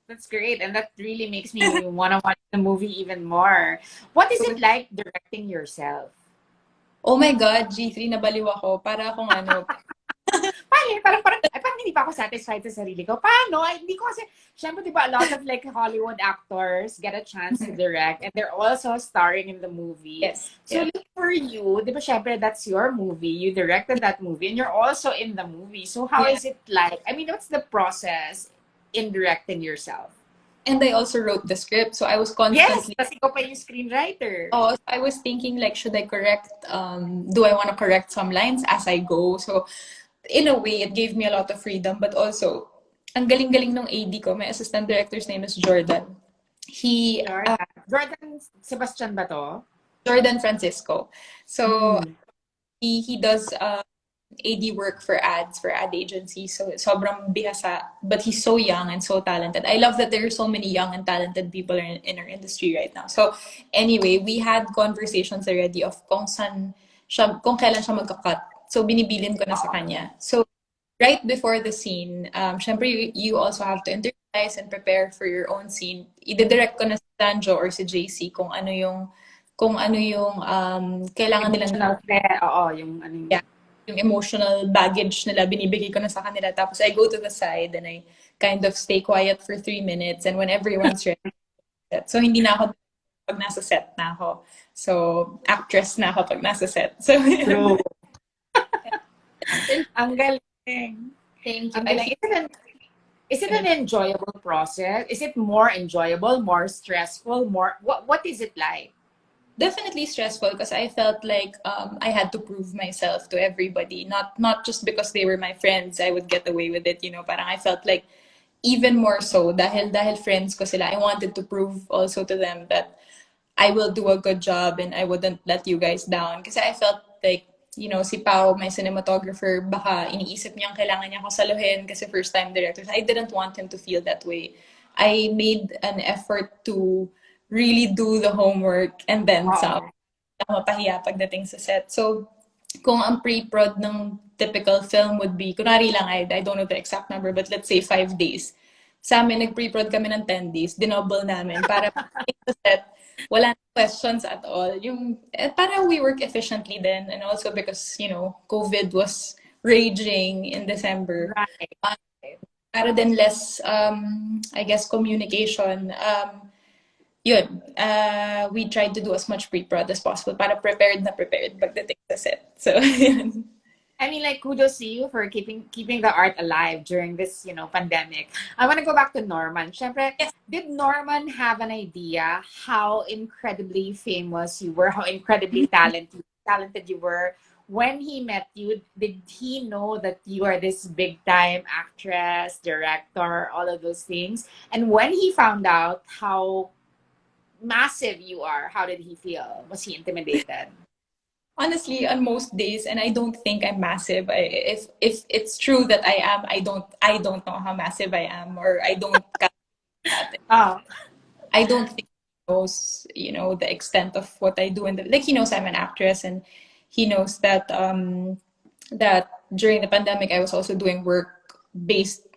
That's great. And that really makes me want to watch the movie even more. What is it like directing yourself? Oh my God, G3, nabaliw ako. Para akong ano. Parang hindi pa ako satisfied sa sarili ko. Paano? Ay, hindi ko kasi, syempre, di ba, a lot of like Hollywood actors get a chance to direct and they're also starring in the movie. Yes. So, Yeah. like, for you, di ba, syempre, that's your movie. You directed that movie and you're also in the movie. So, how Yeah. is it like? I mean, what's the process in directing yourself? And I also wrote the script, so I was Yes, constantly. kasi ko pa yung screenwriter. Oh, I was thinking like, should I correct? Do I want to correct some lines as I go? So, in a way, it gave me a lot of freedom, but also, ang galing-galing ng AD ko. My assistant director's name is Jordan. He Jordan Sebastian ba to? Jordan Francisco. So Mm. he does AD work for ads, for ad agencies. So sobrang bihasa. But he's so young and so talented. I love that there are so many young and talented people in our industry right now. So anyway, we had conversations already of kung kailan siya magka-cut. So binibilin ko na sa kanya. So right before the scene, syempre you also have to internalize and prepare for your own scene. Ide-direct ko na si Sanjo or si JC kung ano yung kailangan nila. Emotional threat. Oo, yung ano. Yeah, yung emotional baggage nila, binibigay ko na sa kanila. Tapos I go to the side and I kind of stay quiet for 3 minutes and when everyone's ready, so hindi na ako pag nasa set na ako. So, actress na ako pag nasa set. So, True. Ang galing. thank you. Ang galing. Is it an enjoyable process? Is it more enjoyable, more stressful, more what is it like? Definitely stressful because I felt like I had to prove myself to everybody. Not just because they were my friends, I would get away with it. Parang I felt like even more so dahil friends ko sila. I wanted to prove also to them that I will do a good job and I wouldn't let you guys down. Kasi I felt like, si Pao, my cinematographer, baka iniisip niyang kailangan niya ako saluhin kasi first time director. I didn't want him to feel that way. I made an effort to really do the homework and then some. Mapahiya pagdating sa set. So, kung ang pre-prod ng typical film would be, kunwari lang, I don't know the exact number, but let's say 5 days. Sa amin, nag-pre-prod kami ng 10 days. Dinoble namin para sa set, wala na questions at all. Para we work efficiently then, and also because, COVID was raging in December. Right. Para then less, I guess, communication. Yun, we tried to do as much pre-prod as possible para prepared pagdating sa set. So, yun. I mean, like, kudos to you for keeping the art alive during this, pandemic. I want to go back to Norman. Syempre, Yes. did Norman have an idea how incredibly famous you were, how incredibly talented you were? When he met you, did he know that you are this big-time actress, director, all of those things? And when he found out how massive you are, how did he feel? Was he intimidated? Honestly, on most days, and I don't think I'm massive. If it's true that I am, I don't know how massive I am, or I don't. Oh. I don't think he knows, the extent of what I do, and he knows I'm an actress, and he knows that that during the pandemic I was also doing work based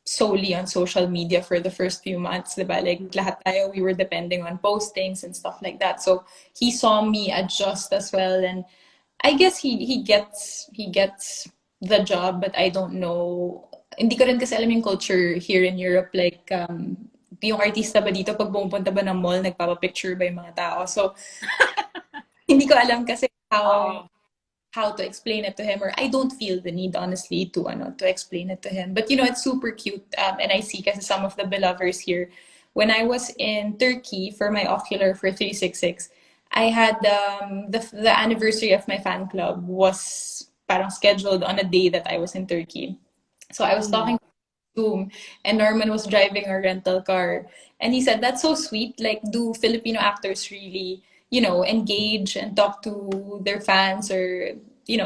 solely on social media for the first few months, diba? Like, lahat tayo, we were depending on postings and stuff like that. So he saw me adjust as well, and I guess he gets the job, but I don't know. Hindi ko rin kasi alam yung culture here in Europe, like yung artista ba dito pag pumupunta ba ng mall, nagpapapicture ba yung mga tao? So hindi ko alam kasi how to explain it to him, or I don't feel the need, honestly, to explain it to him. But it's super cute. And I see kasi some of the belovers here. When I was in Turkey for my ocular for 366, I had the anniversary of my fan club was parang scheduled on a day that I was in Turkey. So I was Mm. talking Zoom, and Norman was driving a rental car. And he said, "That's so sweet. Like, do Filipino actors really, engage and talk to their fans, or,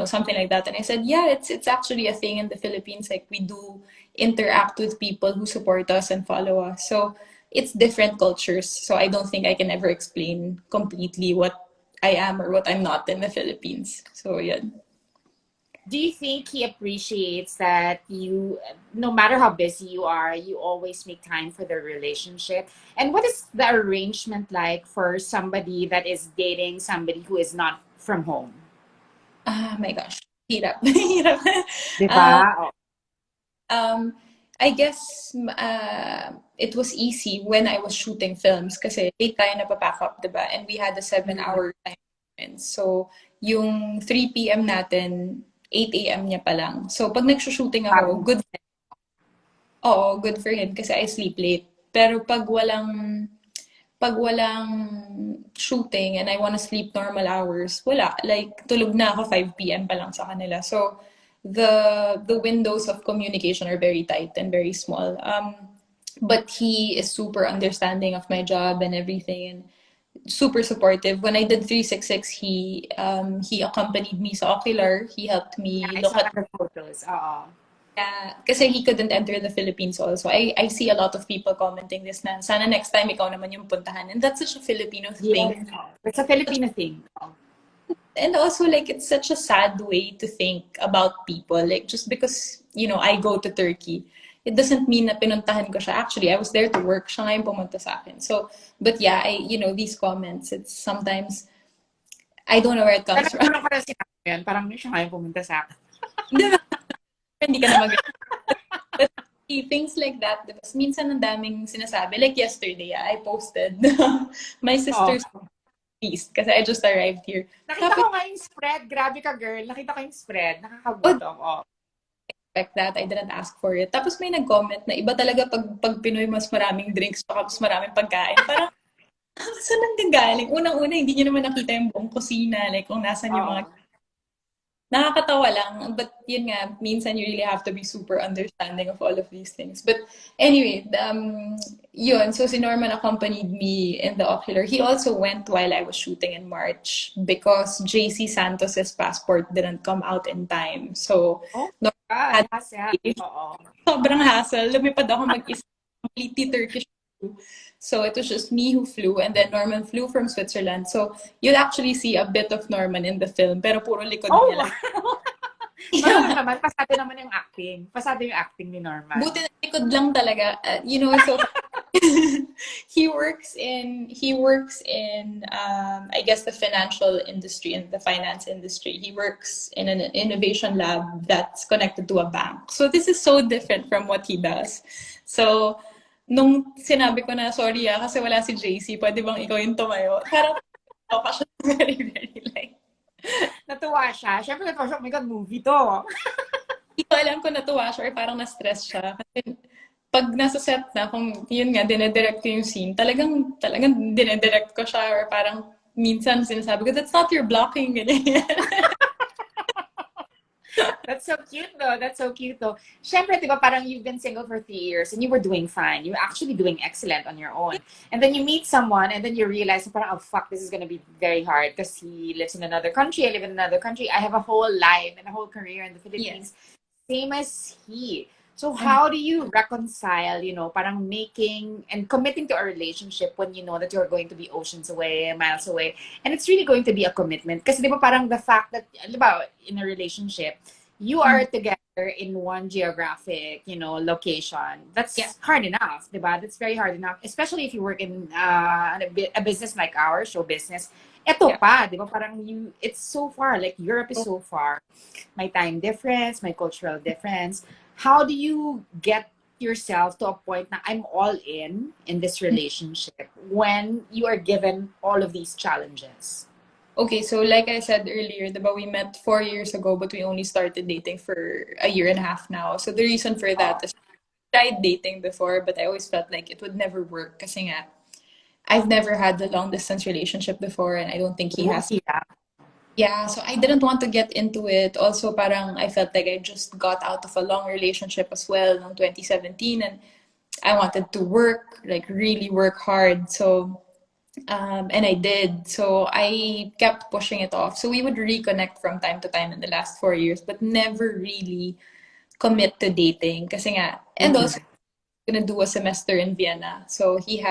something like that?" And I said, "Yeah, it's actually a thing in the Philippines. Like, we do interact with people who support us and follow us. So it's different cultures. So I don't think I can ever explain completely what I am or what I'm not in the Philippines." So yeah. Do you think he appreciates that you, no matter how busy you are, you always make time for the relationship? And what is the arrangement like for somebody that is dating somebody who is not from home? Ah, my gosh. Hirap. Hirap. Um, Diba? Oh. Um, I guess it was easy when I was shooting films kasi late tayo napapack up, diba? And we had a Mm. 7-hour time difference. So, yung 3 p.m. natin, 8 a.m. niya pa lang. So, pag nagsushooting ako, Parang, good for him kasi I sleep late. Pero pag walang shooting and I wanna sleep normal hours, wala. Like, tulog na ako 5 p.m. pa lang sa kanila. So, the windows of communication are very tight and very small. But he is super understanding of my job and everything, and super supportive. When I did 366, he accompanied me sa ocular. He helped yeah, me I look saw at. the photos. Oo. Kasi he couldn't enter the Philippines also. I see a lot of people commenting this na, sana next time ikaw naman yung puntahan. And that's such a Filipino Yes. thing. It's a Filipino thing. Oh. And also, like, it's such a sad way to think about people. Like, just because, I go to Turkey, it doesn't mean na pinuntahan ko siya. Actually, I was there to work. Siya nga yung pumunta sa akin. So, but yeah, these comments, it's sometimes, I don't know where it Pero comes from. nagkaroon ko na sinabi yan, parang siya ngayon pumunta sa akin. Hindi ka na mag But things like that, diba? Minsan ang daming sinasabi. Like yesterday, I posted my Oo. sister's feast kasi I just arrived here. Nakita Tapos, ko nga yung spread. Grabe ka, girl. Nakita ko yung spread. oh, Nakakagutom. Oh. expect that. I didn't ask for it. Tapos may nag-comment na iba talaga pag Pinoy mas maraming drinks pa mas maraming pagkain. Parang, saan ang gagaling? Unang-una, hindi niyo naman nakita yung buong kusina. Like, kung nasan yung mga. Oo. Nakakatawa lang. But yun nga, minsan you really have to be super understanding of all of these things. But anyway, yun. So si Norman accompanied me in the ocular. He also went while I was shooting in March because JC Santos's passport didn't come out in time. So Oh, Norman God. had Hassle. Oo. sobrang hassle. Lumipad ako mag-isa, completely Turkish. So it was just me who flew, and then Norman flew from Switzerland. So you'll actually see a bit of Norman in the film, pero puro likod Oh, niya lang. wow. Pero ano naman, pasado naman yung acting. Pasado yung acting ni Norman. Buti na likod lang talaga. So he works in I guess the financial industry and the finance industry. He works in an innovation lab that's connected to a bank. So this is so different from what he does. So nung sinabi ko na sorry kasi wala si JC, pwede bang ikaw yung tumayo? Parang ako siya very very like Natuwa siya. Siyempre, natuwa siya. Oh my God, movie to. hindi ko alam kung natuwa siya or parang na-stress siya. Kasi pag nasa set na, kung yun nga, dinedirect ko yung scene, talagang dinedirect ko siya or parang minsan sinasabi ko, that's not your blocking, ganyan. That's so cute though. That's so cute though. Siyempre, di ba, parang you've been single for 3 years and you were doing fine. You're actually doing excellent on your own. And then you meet someone and then you realize, parang, oh fuck, this is gonna be very hard because he lives in another country, I live in another country. I have a whole life and a whole career in the Philippines. Same as he. So how do you reconcile, parang making and committing to a relationship when you know that you're going to be oceans away, miles away, and it's really going to be a commitment? Kasi di ba parang the fact that, di ba, in a relationship, you are together in one geographic, location. Yeah. That's hard enough, di ba? That's very hard enough, especially if you work in a business like ours, show business. Ito Yeah. pa, di ba? Parang it's so far. Like Europe is so far. My time difference, my cultural difference. How do you get yourself to a point that I'm all in this relationship when you are given all of these challenges? Okay, so like I said earlier, diba, we met 4 years ago, but we only started dating for a year and a half now. So the reason for that is I tried dating before, but I always felt like it would never work kasi nga, I've never had a long distance relationship before and I don't think he Oh, has. yeah. Yeah, so I didn't want to get into it. Also, parang I felt like I just got out of a long relationship as well in 2017 and I wanted to work, like really work hard. So and I did. So I kept pushing it off. So we would reconnect from time to time in the last 4 years, but never really commit to dating. Kasi nga, and also Mhm. gonna do a semester in Vienna. So he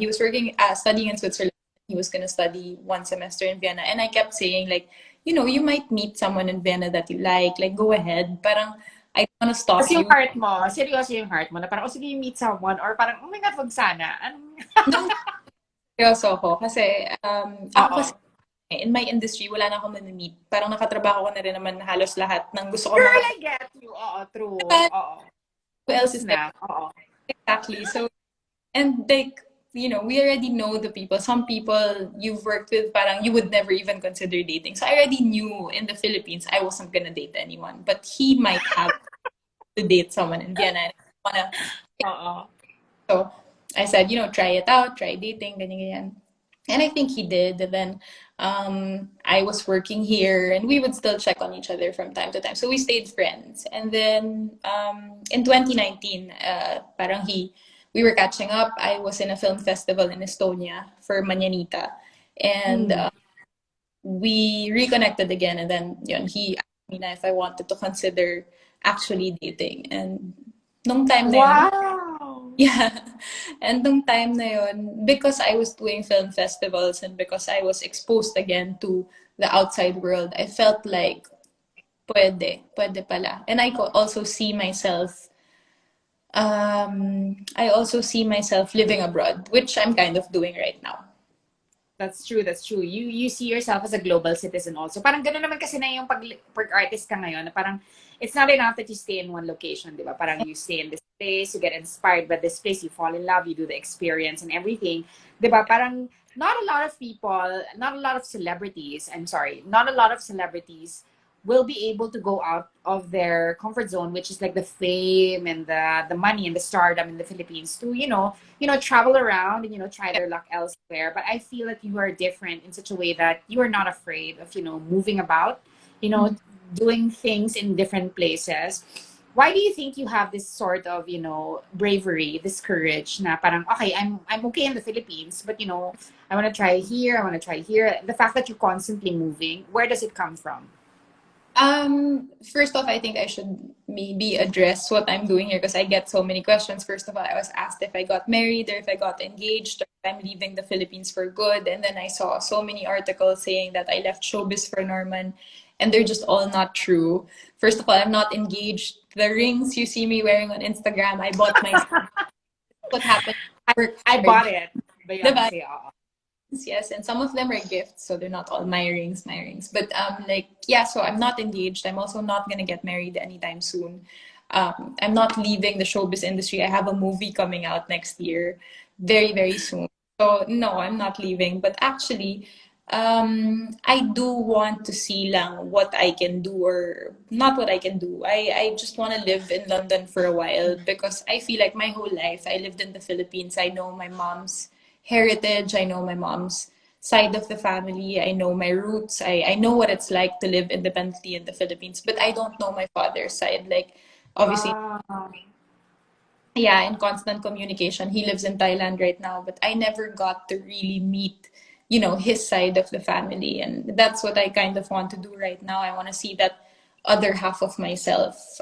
was working studying in Switzerland. He was gonna study one semester in Vienna, and I kept saying like, you might meet someone in Vienna that you like go ahead. Parang I don't wanna Tapos stop yung you. heart mo, seryoso yung heart mo, na parang, oh, sige, you meet someone, or parang, oh my God, wag sana. Anong... Nung seryoso ako, kasi ako kasi Oo. in my industry, wala na akong meet. Parang nakatrabaho ko na rin naman halos lahat ng gusto ko Girl, mga I get you. Oo, true. diba? Oo. Who else Ubus is there? na. Oo. Exactly. So, and like, we already know the people. Some people you've worked with, parang you would never even consider dating. So I already knew in the Philippines I wasn't gonna date anyone, but he might have to date someone in Vienna. And I wanna, Oo. so I said, try it out, try dating, ganyan, ganyan. And I think he did. And then I was working here and we would still check on each other from time to time. So we stayed friends. And then in 2019, parang we were catching up. I was in a film festival in Estonia for Manyanita. And Hmm. we reconnected again. And then he asked me na if I wanted to consider actually dating. And nung time na yun, Wow! yeah. And nung time na yun, because I was doing film festivals and because I was exposed again to the outside world, I felt like pwede pala. And also see myself, I also see myself living abroad, which I'm kind of doing right now. That's true, that's true. You see yourself as a global citizen also. Parang gano'n naman kasi na yung pag-artist ka ngayon, na parang it's not enough that you stay in one location, di ba? Parang you stay in this place, you get inspired by this place, you fall in love, you do the experience and everything. Di ba? Parang not a lot of people, not a lot of celebrities, I'm sorry, not a lot of celebrities will be able to go out of their comfort zone, which is like the fame and the money and the stardom in the Philippines, to travel around and try their luck elsewhere. But I feel that you are different in such a way that you are not afraid of moving about, you know Mhm. doing things in different places. Why do you think you have this sort of bravery, this courage? Na parang, okay, I'm okay in the Philippines, but I want to try here, I want to try here. The fact that you're constantly moving, where does it come from? First off, I think I should maybe address what I'm doing here because I get so many questions. First of all, I was asked if I got married or if I got engaged or if I'm leaving the Philippines for good. And then I saw so many articles saying that I left showbiz for Norman, and they're just all not true. First of all, I'm not engaged. The rings you see me wearing on Instagram, I bought myself. What happened? I, Work I hard. bought it, Diba? Beyonce. Yes, and some of them are gifts, so they're not all my rings. But like yeah, so I'm not engaged. I'm also not gonna get married anytime soon. I'm not leaving the showbiz industry. I have a movie coming out next year, very, very soon. So no, I'm not leaving. But actually, I do want to see lang what I can do or not what I can do. I just want to live in London for a while because I feel like my whole life I lived in the Philippines. I know my mom's heritage. I know my mom's side of the family. I know my roots. I know what it's like to live independently in the Philippines, but I don't know my father's side. Like, obviously, Wow. yeah, in constant communication. He lives in Thailand right now, but I never got to really meet, his side of the family. And that's what I kind of want to do right now. I want to see that other half of myself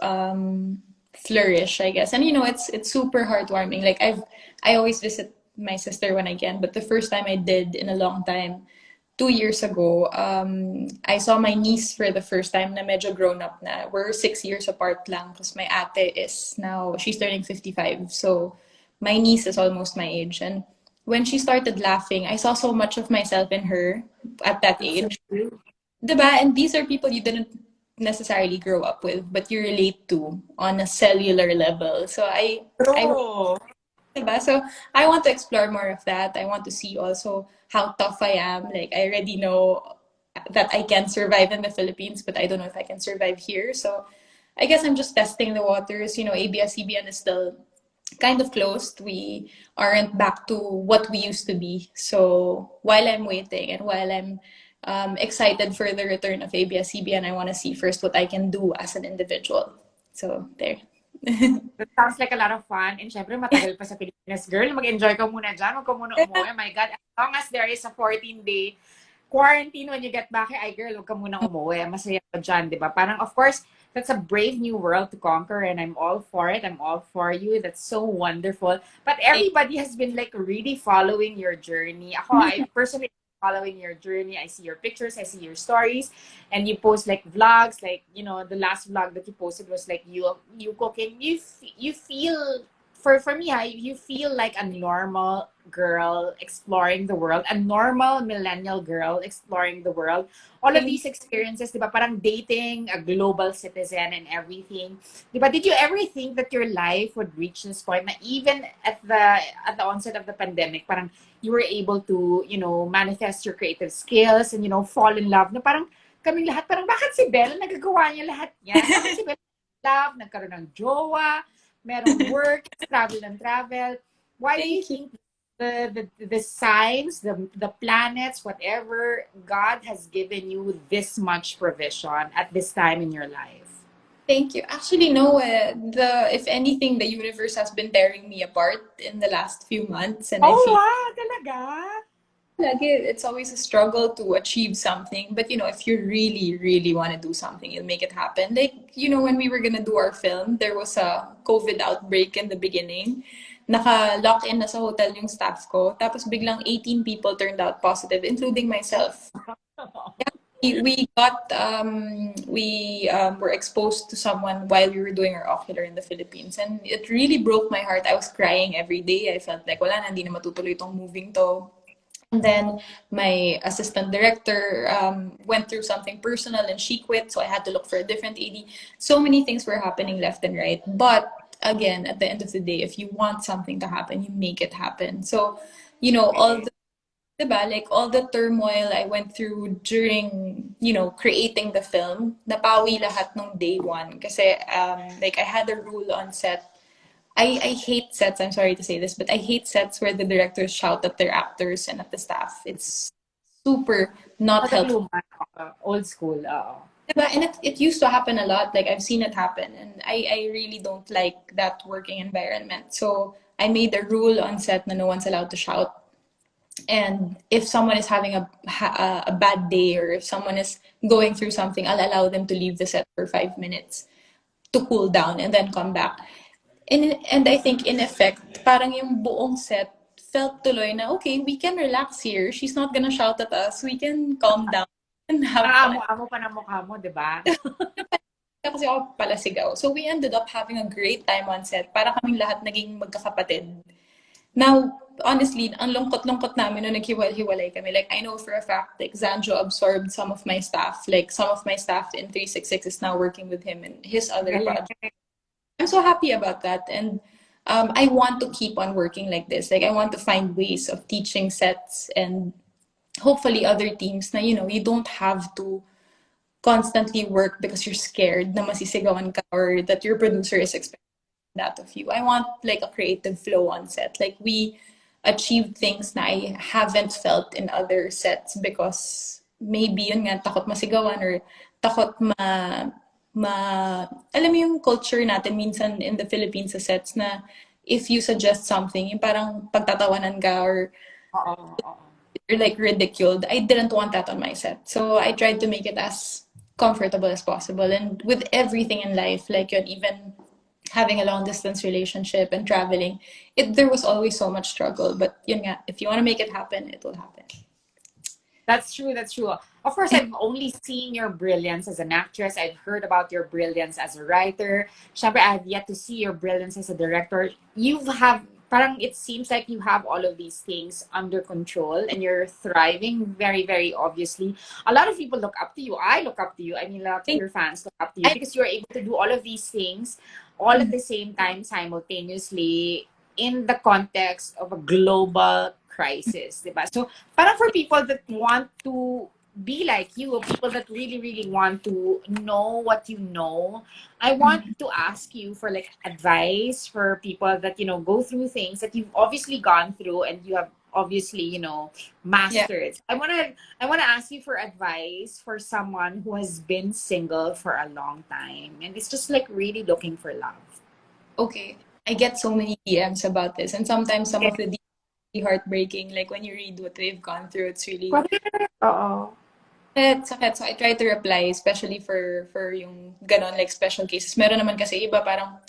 flourish, I guess. And it's super heartwarming. Like I always visit my sister when I can, but the first time I did in a long time 2 years ago, I saw my niece for the first time na medyo grown up na. We're 6 years apart lang because my ate is now, she's turning 55. So my niece is almost my age. And when she started laughing, I saw so much of myself in her at that That's so age. cute. Diba? And these are people you didn't necessarily grow up with, but you relate to on a cellular level. So I True. diba? So I want to explore more of that. I want to see also how tough I am. Like I already know that I can survive in the Philippines, but I don't know if I can survive here. So I guess I'm just testing the waters. You know, ABS-CBN is still kind of closed. We aren't back to what we used to be. So while I'm waiting and while I'm excited for the return of ABS-CBN, I want to see first what I can do as an individual. So there. That sounds like a lot of fun. And syempre, matagal pa sa Pilipinas, girl. Mag-enjoy ka muna dyan. Huwag ka muna umuwi. My God, as long as there is a 14-day quarantine when you get back, ay girl, huwag ka muna umuwi. Masaya ka dyan, di ba? Parang, of course, that's a brave new world to conquer and I'm all for it. I'm all for you. That's so wonderful. But everybody has been like really following your journey. Ako, I personally following your journey. I see your pictures, I see your stories, and you post like vlogs. Like the last vlog that you posted was like you cooking. You feel for me, you feel like a normal girl exploring the world, a normal millennial girl exploring the world. All of these experiences, di ba, parang dating a global citizen and everything. Di ba, did you ever think that your life would reach this point na even at the onset of the pandemic, parang you were able to, manifest your creative skills and, fall in love na parang kaming lahat, parang bakit si Bella nagagawa niya lahat yan? Bakit si Bella love, nagkaroon ng jowa, merong work, travel and travel. Why do you Thank you. think the signs, the planets, whatever, God has given you this much provision at this time in your life? Thank you. Actually, no. The if anything, the universe has been tearing me apart in the last few months, and I Oh, feel wow, talaga? like it's always a struggle to achieve something. But if you really, really want to do something, you'll make it happen. Like when we were gonna do our film, there was a COVID outbreak in the beginning. Naka-lock in na sa hotel yung staff ko. Tapos biglang 18 people turned out positive, including myself. We got we were exposed to someone while we were doing our ocular in the Philippines, and it really broke my heart. I was crying every day. I felt like wala na, hindi na matutuloy itong moving to. And then my assistant director went through something personal and she quit, so I had to look for a different AD. So many things were happening left and right. But again, at the end of the day, if you want something to happen, you make it happen. So, all the diba, like all the turmoil I went through during, creating the film, napawi lahat nung day one. Kasi, like I had a rule on set. I hate sets, I'm sorry to say this, but I hate sets where the directors shout at their actors and at the staff. It's super not helpful. Luma, old school. Diba? And it used to happen a lot. Like I've seen it happen, and I really don't like that working environment. So I made a rule on set na no one's allowed to shout. And if someone is having a bad day or if someone is going through something, I'll allow them to leave the set for 5 minutes to cool down and then come back. And I think in effect, parang yung buong set felt tuloy na, okay, we can relax here. She's not gonna shout at us. We can calm down and have fun. Amo pa ng mukha mo, di ba? Kasi ako pala sigaw. So we ended up having a great time on set. Para kaming lahat naging magkakapatid. Now, honestly, ang lungkot-lungkot namin nung naghiwalay kami. Like, I know for a fact, like, Zanjo absorbed some of my staff. Like, some of my staff in 366 is now working with him in his other project. I'm so happy about that. And I want to keep on working like this. Like, I want to find ways of teaching sets and hopefully other teams na, you don't have to constantly work because you're scared na masisigawan ka or that your producer is expecting that of you. I want like a creative flow on set. Like we achieved things na I haven't felt in other sets because maybe yun nga, takot masigawan or takot alam mo yung culture natin minsan in the Philippines sa sets na if you suggest something, yung parang pagtatawanan ka or you're like ridiculed. I didn't want that on my set. So I tried to make it as comfortable as possible. And with everything in life, like yun, even having a long distance relationship and traveling, there was always so much struggle. But yun nga, if you want to make it happen, it will happen. That's true. That's true. Of course, I've only seen your brilliance as an actress. I've heard about your brilliance as a writer. Syempre, I've yet to see your brilliance as a director. Parang it seems like you have all of these things under control and you're thriving very, very obviously. A lot of people look up to you. I look up to you. I mean, a lot of your fans look up to you because you're able to do all of these things all at the same time simultaneously in the context of a global crisis, diba? So, parang for people that want to be like you, people that really, really want to know what you know, I want to ask you for like advice for people that, go through things that you've obviously gone through and you have obviously, Yeah. mastered. I wanna ask you for advice for someone who has been single for a long time and it's just like really looking for love. Okay. I get so many DMs about this, and sometimes some Okay. of the DMs are really heartbreaking. Like when you read what they've gone through, it's really Correct. Oo. sakit. So I try to reply, especially for yung ganon, like special cases. Meron naman kasi iba parang,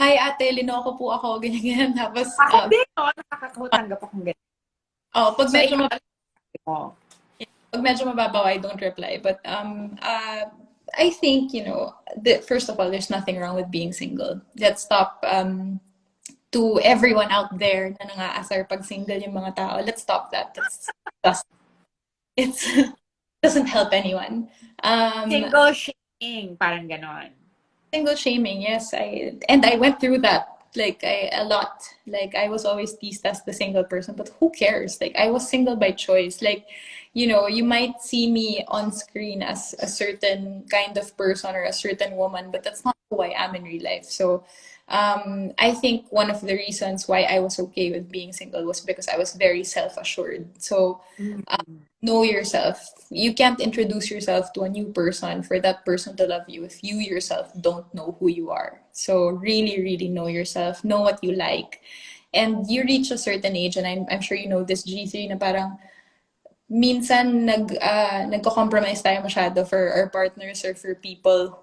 hi ate, linoko po ako, ganyan, ganyan. Tapos, Ako din, no? Nakakatanggap akong ganyan. oh, So, ikaw, ano mo? pag medyo mababaw, I don't reply. But I think, first of all, there's nothing wrong with being single. Let's stop, to everyone out there na nang-aasar pag single yung mga tao. Let's stop that. That's it's doesn't help anyone. Single shaming, parang ganon. Single shaming, yes. I went through that like a lot. Like I was always teased as the single person, but who cares? Like I was single by choice. Like, you might see me on screen as a certain kind of person or a certain woman, but that's not who I am in real life. So I think one of the reasons why I was okay with being single was because I was very self-assured. So know yourself. You can't introduce yourself to a new person for that person to love you if you yourself don't know who you are. So really, really know yourself, know what you like. And you reach a certain age, and I'm sure you know this, G3, na parang minsan nagko-compromise tayo masyado for our partners or for people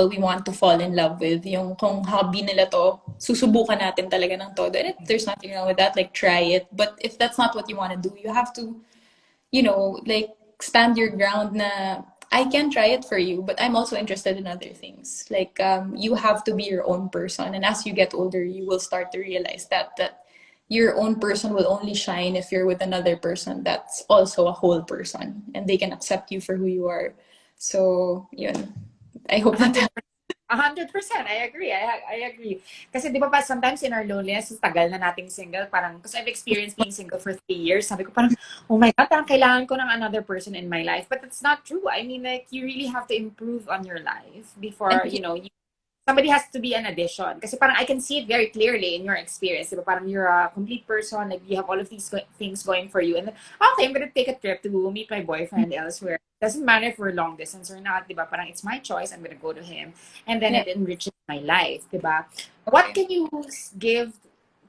we want to fall in love with. Yung kung hobby nila to, susubukan natin talaga ng todo. And there's nothing wrong with that, like try it. But if that's not what you want to do, you have to, like stand your ground na I can try it for you, but I'm also interested in other things. Like you have to be your own person, and as you get older, you will start to realize that your own person will only shine if you're with another person that's also a whole person, and they can accept you for who you are. So, yun. I hope that 100%. I agree. I agree. Kasi di ba pa sometimes in our loneliness, tagal na nating single, parang, because I've experienced being single for 3 years, sabi ko parang, oh my God, parang kailangan ko ng another person in my life. But it's not true. I mean, like, you really have to improve on your life before, and somebody has to be an addition. Kasi parang I can see it very clearly in your experience. Diba? Parang you're a complete person, like you have all of these things going for you. And then, okay, I'm gonna take a trip to meet my boyfriend elsewhere. Doesn't matter if we're long distance or not, diba? Parang it's my choice. I'm gonna go to him. And then yeah, it enriches my life, diba? What okay. can you give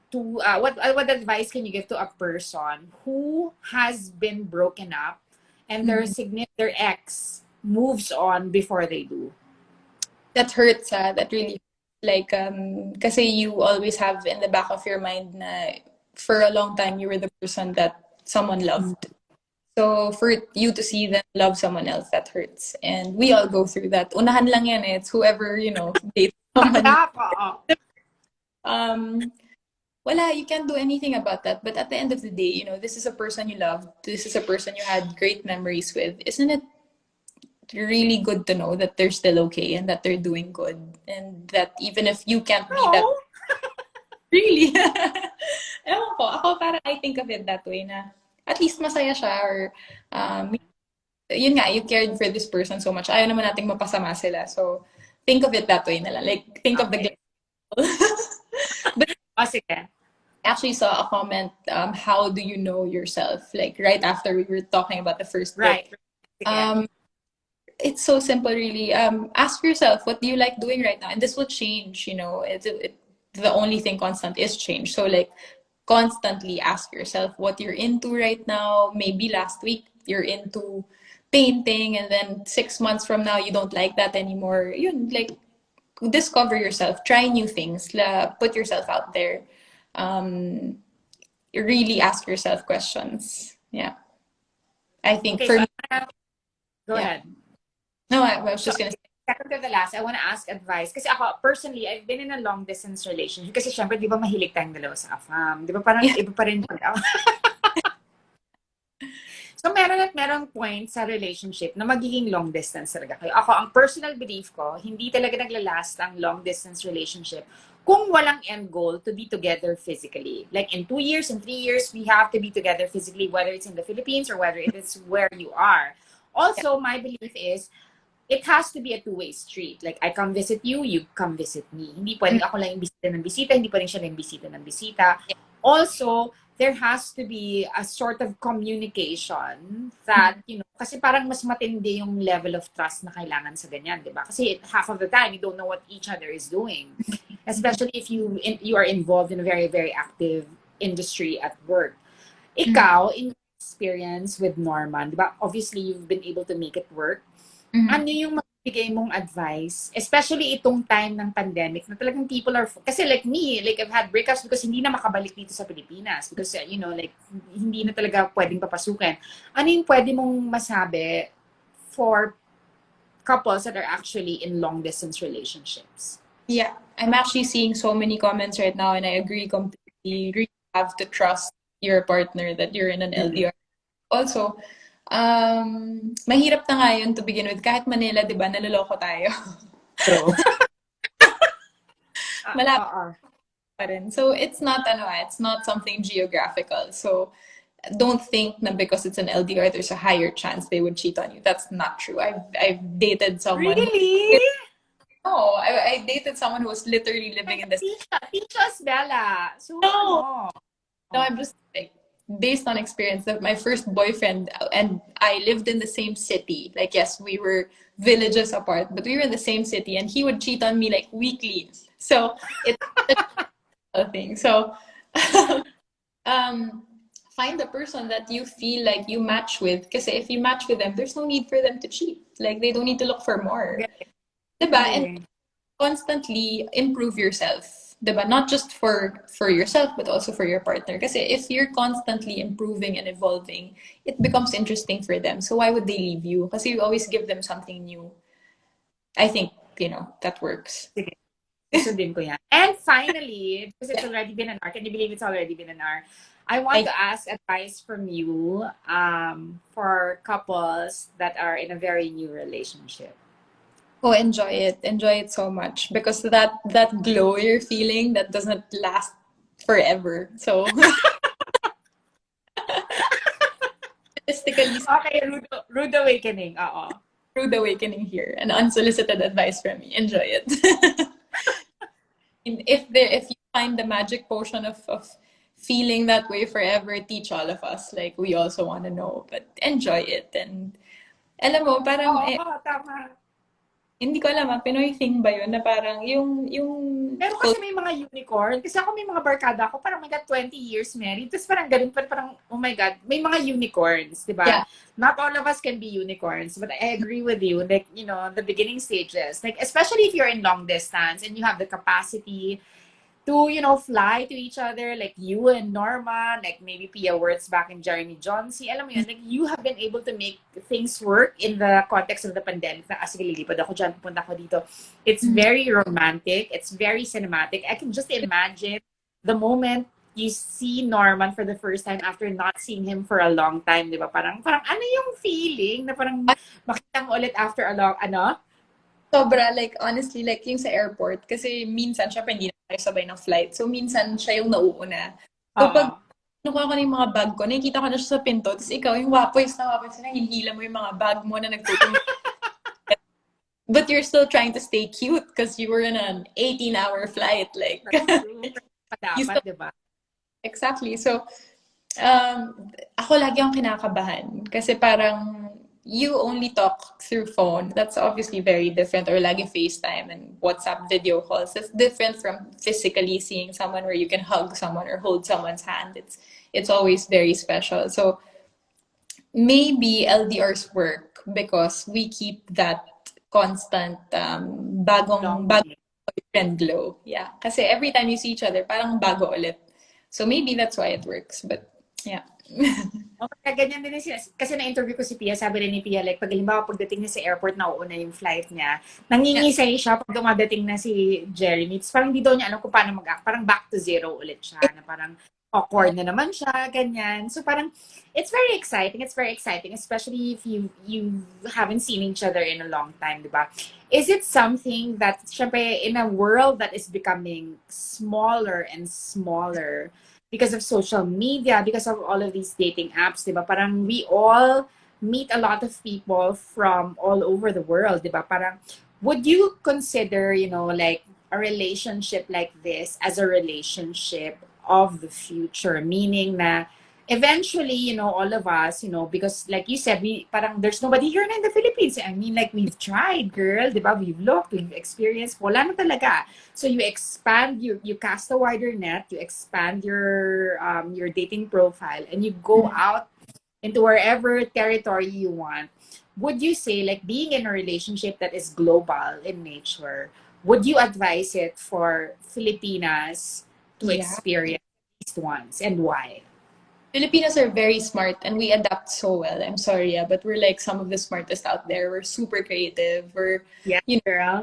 to, what advice can you give to a person who has been broken up and Mhm. their ex moves on before they do? That hurts, that really like kasi you always have in the back of your mind na for a long time you were the person that someone loved. So for you to see them love someone else, that hurts. And we all go through that. Unahan lang yan, eh. It's whoever, dates someone. Tanggap, oo. Um, Wala, you can't do anything about that. But at the end of the day, this is a person you loved. This is a person you had great memories with. Isn't it really good to know that they're still okay and that they're doing good? And that even if you can't be that, No. really, ewan ko, ako parang I think of it that way na at least masaya siya or yun nga, you cared for this person so much. Ayaw naman nating mapasama sila. So, think of it that way na lang. Like, think of the Okay. But O, sige. I actually saw a comment, how do you know yourself? Like, right after we were talking about the first bit. Right. Sige. Um, it's so simple, really. Ask yourself, what do you like doing right now? And this will change, the only thing constant is change. So, like, constantly ask yourself what you're into right now. Maybe last week you're into painting, and then 6 months from now you don't like that anymore. Like, discover yourself, try new things, put yourself out there. Um, really ask yourself questions. Yeah. I think Okay, for so me, go yeah. ahead. No, I was So, just gonna say, second to the last, I want to ask advice. Kasi ako, personally, I've been in a long distance relationship. Kasi syempre, di ba mahilig tayong dalawa sa AFAM? Di ba parang yeah. iba pa rin pag So, meron at merong point sa relationship na magiging long distance talaga kayo. Ako, ang personal belief ko, hindi talaga naglalast ang long distance relationship kung walang end goal to be together physically. Like in 2 years, in 3 years, we have to be together physically, whether it's in the Philippines or whether it is where you are. Also, my belief is, it has to be a two-way street. Like, I come visit you, you come visit me. Hindi pwedeng ako lang yung bisita ng bisita, hindi pwedeng siya lang yung bisita ng bisita. Also, there has to be a sort of communication that, kasi parang mas matindi yung level of trust na kailangan sa ganyan, di ba? Kasi half of the time, you don't know what each other is doing. Especially if you are involved in a very, very active industry at work. Ikaw, in your experience with Norman, di ba? Obviously, you've been able to make it work. Ano yung magbigay mong advice, especially itong time ng pandemic na talagang people are, kasi like me, like I've had breakups because hindi na makabalik dito sa Pilipinas because, like, hindi na talaga pwedeng papasukin. Ano yung pwede mong masabi for couples that are actually in long distance relationships? Yeah, I'm actually seeing so many comments right now, and I agree completely. You really have to trust your partner that you're in an LDR. Also, mahirap na nga yun to begin with. Kahit Manila, di ba, naloloko tayo. True. Malapit pa rin. So, it's not something geographical. So, don't think na because it's an LDR, there's a higher chance they would cheat on you. That's not true. I've dated someone. Really? No, I dated someone who was literally living in the Teach us, Bella. So, No, I'm just like, based on experience, that my first boyfriend and I lived in the same city. Like, yes, we were villages apart, but we were in the same city, and he would cheat on me like weekly. So it's a thing. So find the person that you feel like you match with. Because if you match with them, there's no need for them to cheat. Like, they don't need to look for more. Diba? And constantly improve yourself. Diba? Not just for yourself, but also for your partner. Kasi if you're constantly improving and evolving, it becomes interesting for them. So why would they leave you? Kasi you always give them something new. I think, that works. Susundin ko yan. And finally, because it's already been an hour, can you believe it's already been an hour? I want to ask advice from you for couples that are in a very new relationship. Oh, enjoy it. Enjoy it so much. Because that glow you're feeling, that doesn't last forever. So, statistically, okay, rude awakening. Rude awakening here. An unsolicited advice from me. Enjoy it. If you find the magic potion of feeling that way forever, teach all of us. Like, we also want to know. But enjoy it. And alam mo, parang... tama. Hindi ko alam, Pinoy thing ba yun? Na parang yung... Pero kasi may mga unicorn. Kasi ako may mga barkada ako, parang may 20 years married. Tapos parang ganun, parang, oh my God, may mga unicorns, di ba? Yeah. Not all of us can be unicorns, but I agree with you. Like, the beginning stages. Like, especially if you're in long distance and you have the capacity to, fly to each other, like you and Norma, like maybe Pia Wirtz back in Jeremy Johnsy. Alam mo yun, like you have been able to make things work in the context of the pandemic. Na, sige, lilipad ako dyan, pupunta ako dito. It's very romantic. It's very cinematic. I can just imagine the moment you see Norman for the first time after not seeing him for a long time, di ba? Parang ano yung feeling na parang makita mo ulit after a long, Sobra, like, honestly, like, yung sa airport, kasi minsan, syempre, hindi na tayo sabay ng flight. So, minsan, siya yung nauuna. So, pag nakuha ko na yung mga bag ko, nakikita ko na siya sa pinto, tapos ikaw, yung wapoys na hinihila mo yung mga bag mo na nagtutuloy. But you're still trying to stay cute because you were in an 18-hour flight. Like, you still, diba? Exactly. So, ako lagi akong kinakabahan. Kasi parang, you only talk through phone. That's obviously very different. Or lagi FaceTime and WhatsApp video calls. It's different from physically seeing someone where you can hug someone or hold someone's hand. It's always very special. So maybe LDRs work because we keep that constant bagong boyfriend glow. Yeah. Kasi every time you see each other, parang bago ulit. So maybe that's why it works. But yeah. Ganyan din kasi na-interview ko si Pia, sabi rin ni Pia, like, pag halimbawa pagdating niya sa airport, nauuna yung flight niya, nangingisay siya pag dumadating na si Jeremy. Tapos parang di daw niya alam kung paano mag-act. Parang back to zero ulit siya. Na parang, Yeah. awkward na naman siya, ganyan. So parang it's very exciting. It's very exciting, especially if you haven't seen each other in a long time, di ba? Is it something that, syempre, in a world that is becoming smaller and smaller because of social media, because of all of these dating apps, di ba? Parang we all meet a lot of people from all over the world, di ba? Parang would you consider, like a relationship like this as a relationship of the future, meaning na eventually, all of us, because like you said, we parang there's nobody here na in the Philippines. I mean, like we've tried, girl, di ba? We've looked, we've experienced, wala na talaga. So you expand, you cast a wider net, you expand your dating profile, and you go Mhm. out into wherever territory you want. Would you say, like being in a relationship that is global in nature, would you advise it for Filipinas to Yeah. experience at least once, and why? Filipinos are very smart and we adapt so well. I'm sorry, yeah, but we're like some of the smartest out there. We're super creative. We're, Yeah, you know, girl.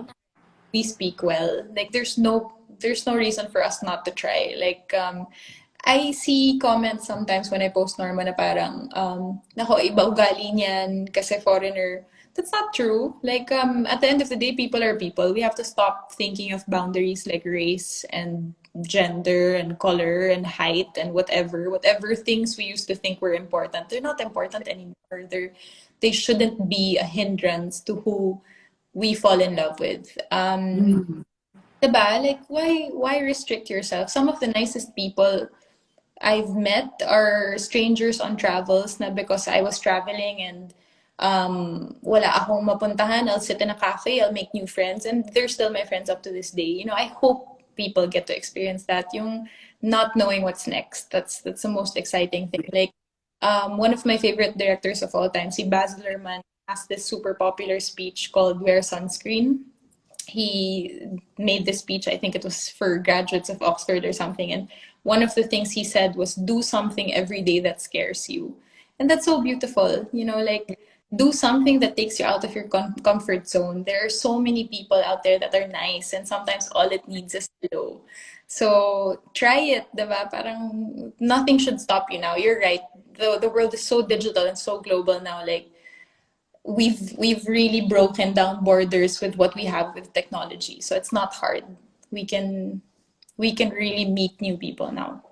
we speak well. Like there's no reason for us not to try. Like I see comments sometimes when I post Norma na parang nako iba ugali niyan kasi foreigner. That's not true. Like at the end of the day people are people. We have to stop thinking of boundaries like race and gender and color and height and whatever things we used to think were important. They're not important anymore. They shouldn't be a hindrance to who we fall in love with. Mm. Diba? Like, why restrict yourself? Some of the nicest people I've met are strangers on travels na because I was traveling and wala akong mapuntahan. I'll sit in a cafe, I'll make new friends, and they're still my friends up to this day. I hope people get to experience that. Yung not knowing what's next. That's the most exciting thing. Like, one of my favorite directors of all time, si Baz Luhrmann, has this super popular speech called "Wear Sunscreen." He made this speech, I think it was for graduates of Oxford or something, and one of the things he said was do something every day that scares you. And that's so beautiful, like do something that takes you out of your comfort zone. There are so many people out there that are nice and sometimes all it needs is hello. So try it, diba? Parang nothing should stop you now. You're right. The world is so digital and so global now. Like we've really broken down borders with what we have with technology. So it's not hard. We can we can really meet new people now.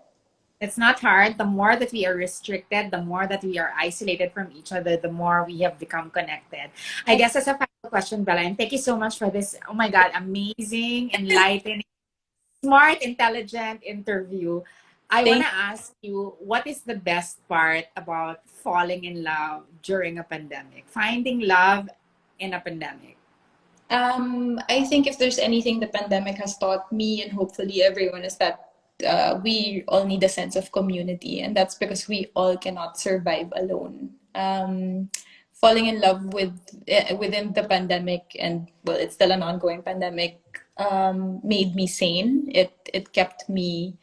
It's not hard. The more that we are restricted, the more that we are isolated from each other, the more we have become connected. I guess as a final question, Bella, and thank you so much for this, oh my God, amazing, enlightening, smart, intelligent interview. I want Thank to ask you, what is the best part about falling in love during a pandemic? Finding love in a pandemic. I think if there's anything the pandemic has taught me and hopefully everyone is that we all need a sense of community, and that's because we all cannot survive alone. Falling in love within the pandemic, and well, it's still an ongoing pandemic, made me sane. It kept me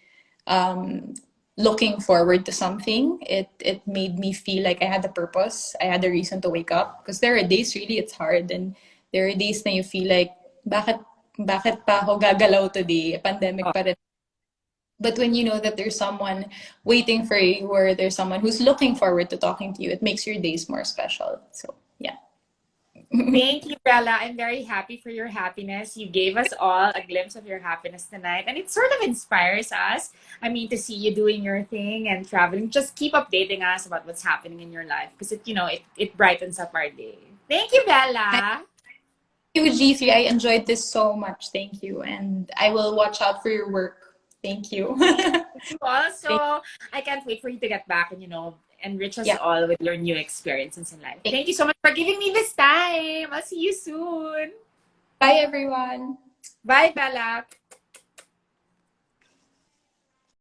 um, looking forward to something. It made me feel like I had a purpose. I had a reason to wake up. Because there are days really it's hard, and there are days na you feel like bakit pa ako gagalaw today? Pandemic Oh, pa rin. But when you know that there's someone waiting for you or there's someone who's looking forward to talking to you, it makes your days more special. So yeah. thank you, Bella. I'm very happy for your happiness. You gave us all a glimpse of your happiness tonight, and it sort of inspires us. I mean, to see you doing your thing and traveling. Just keep updating us about what's happening in your life because it brightens up our day. Thank you, Thank Bella. you, G3. I enjoyed this so much. Thank you. And I will watch out for your work. Thank you. You Thank, also, I can't wait for you to get back and enrich us yeah. all with your new experiences in life. Thank you so much for giving me this time. I'll see you soon. Bye, everyone. Bye, Bella.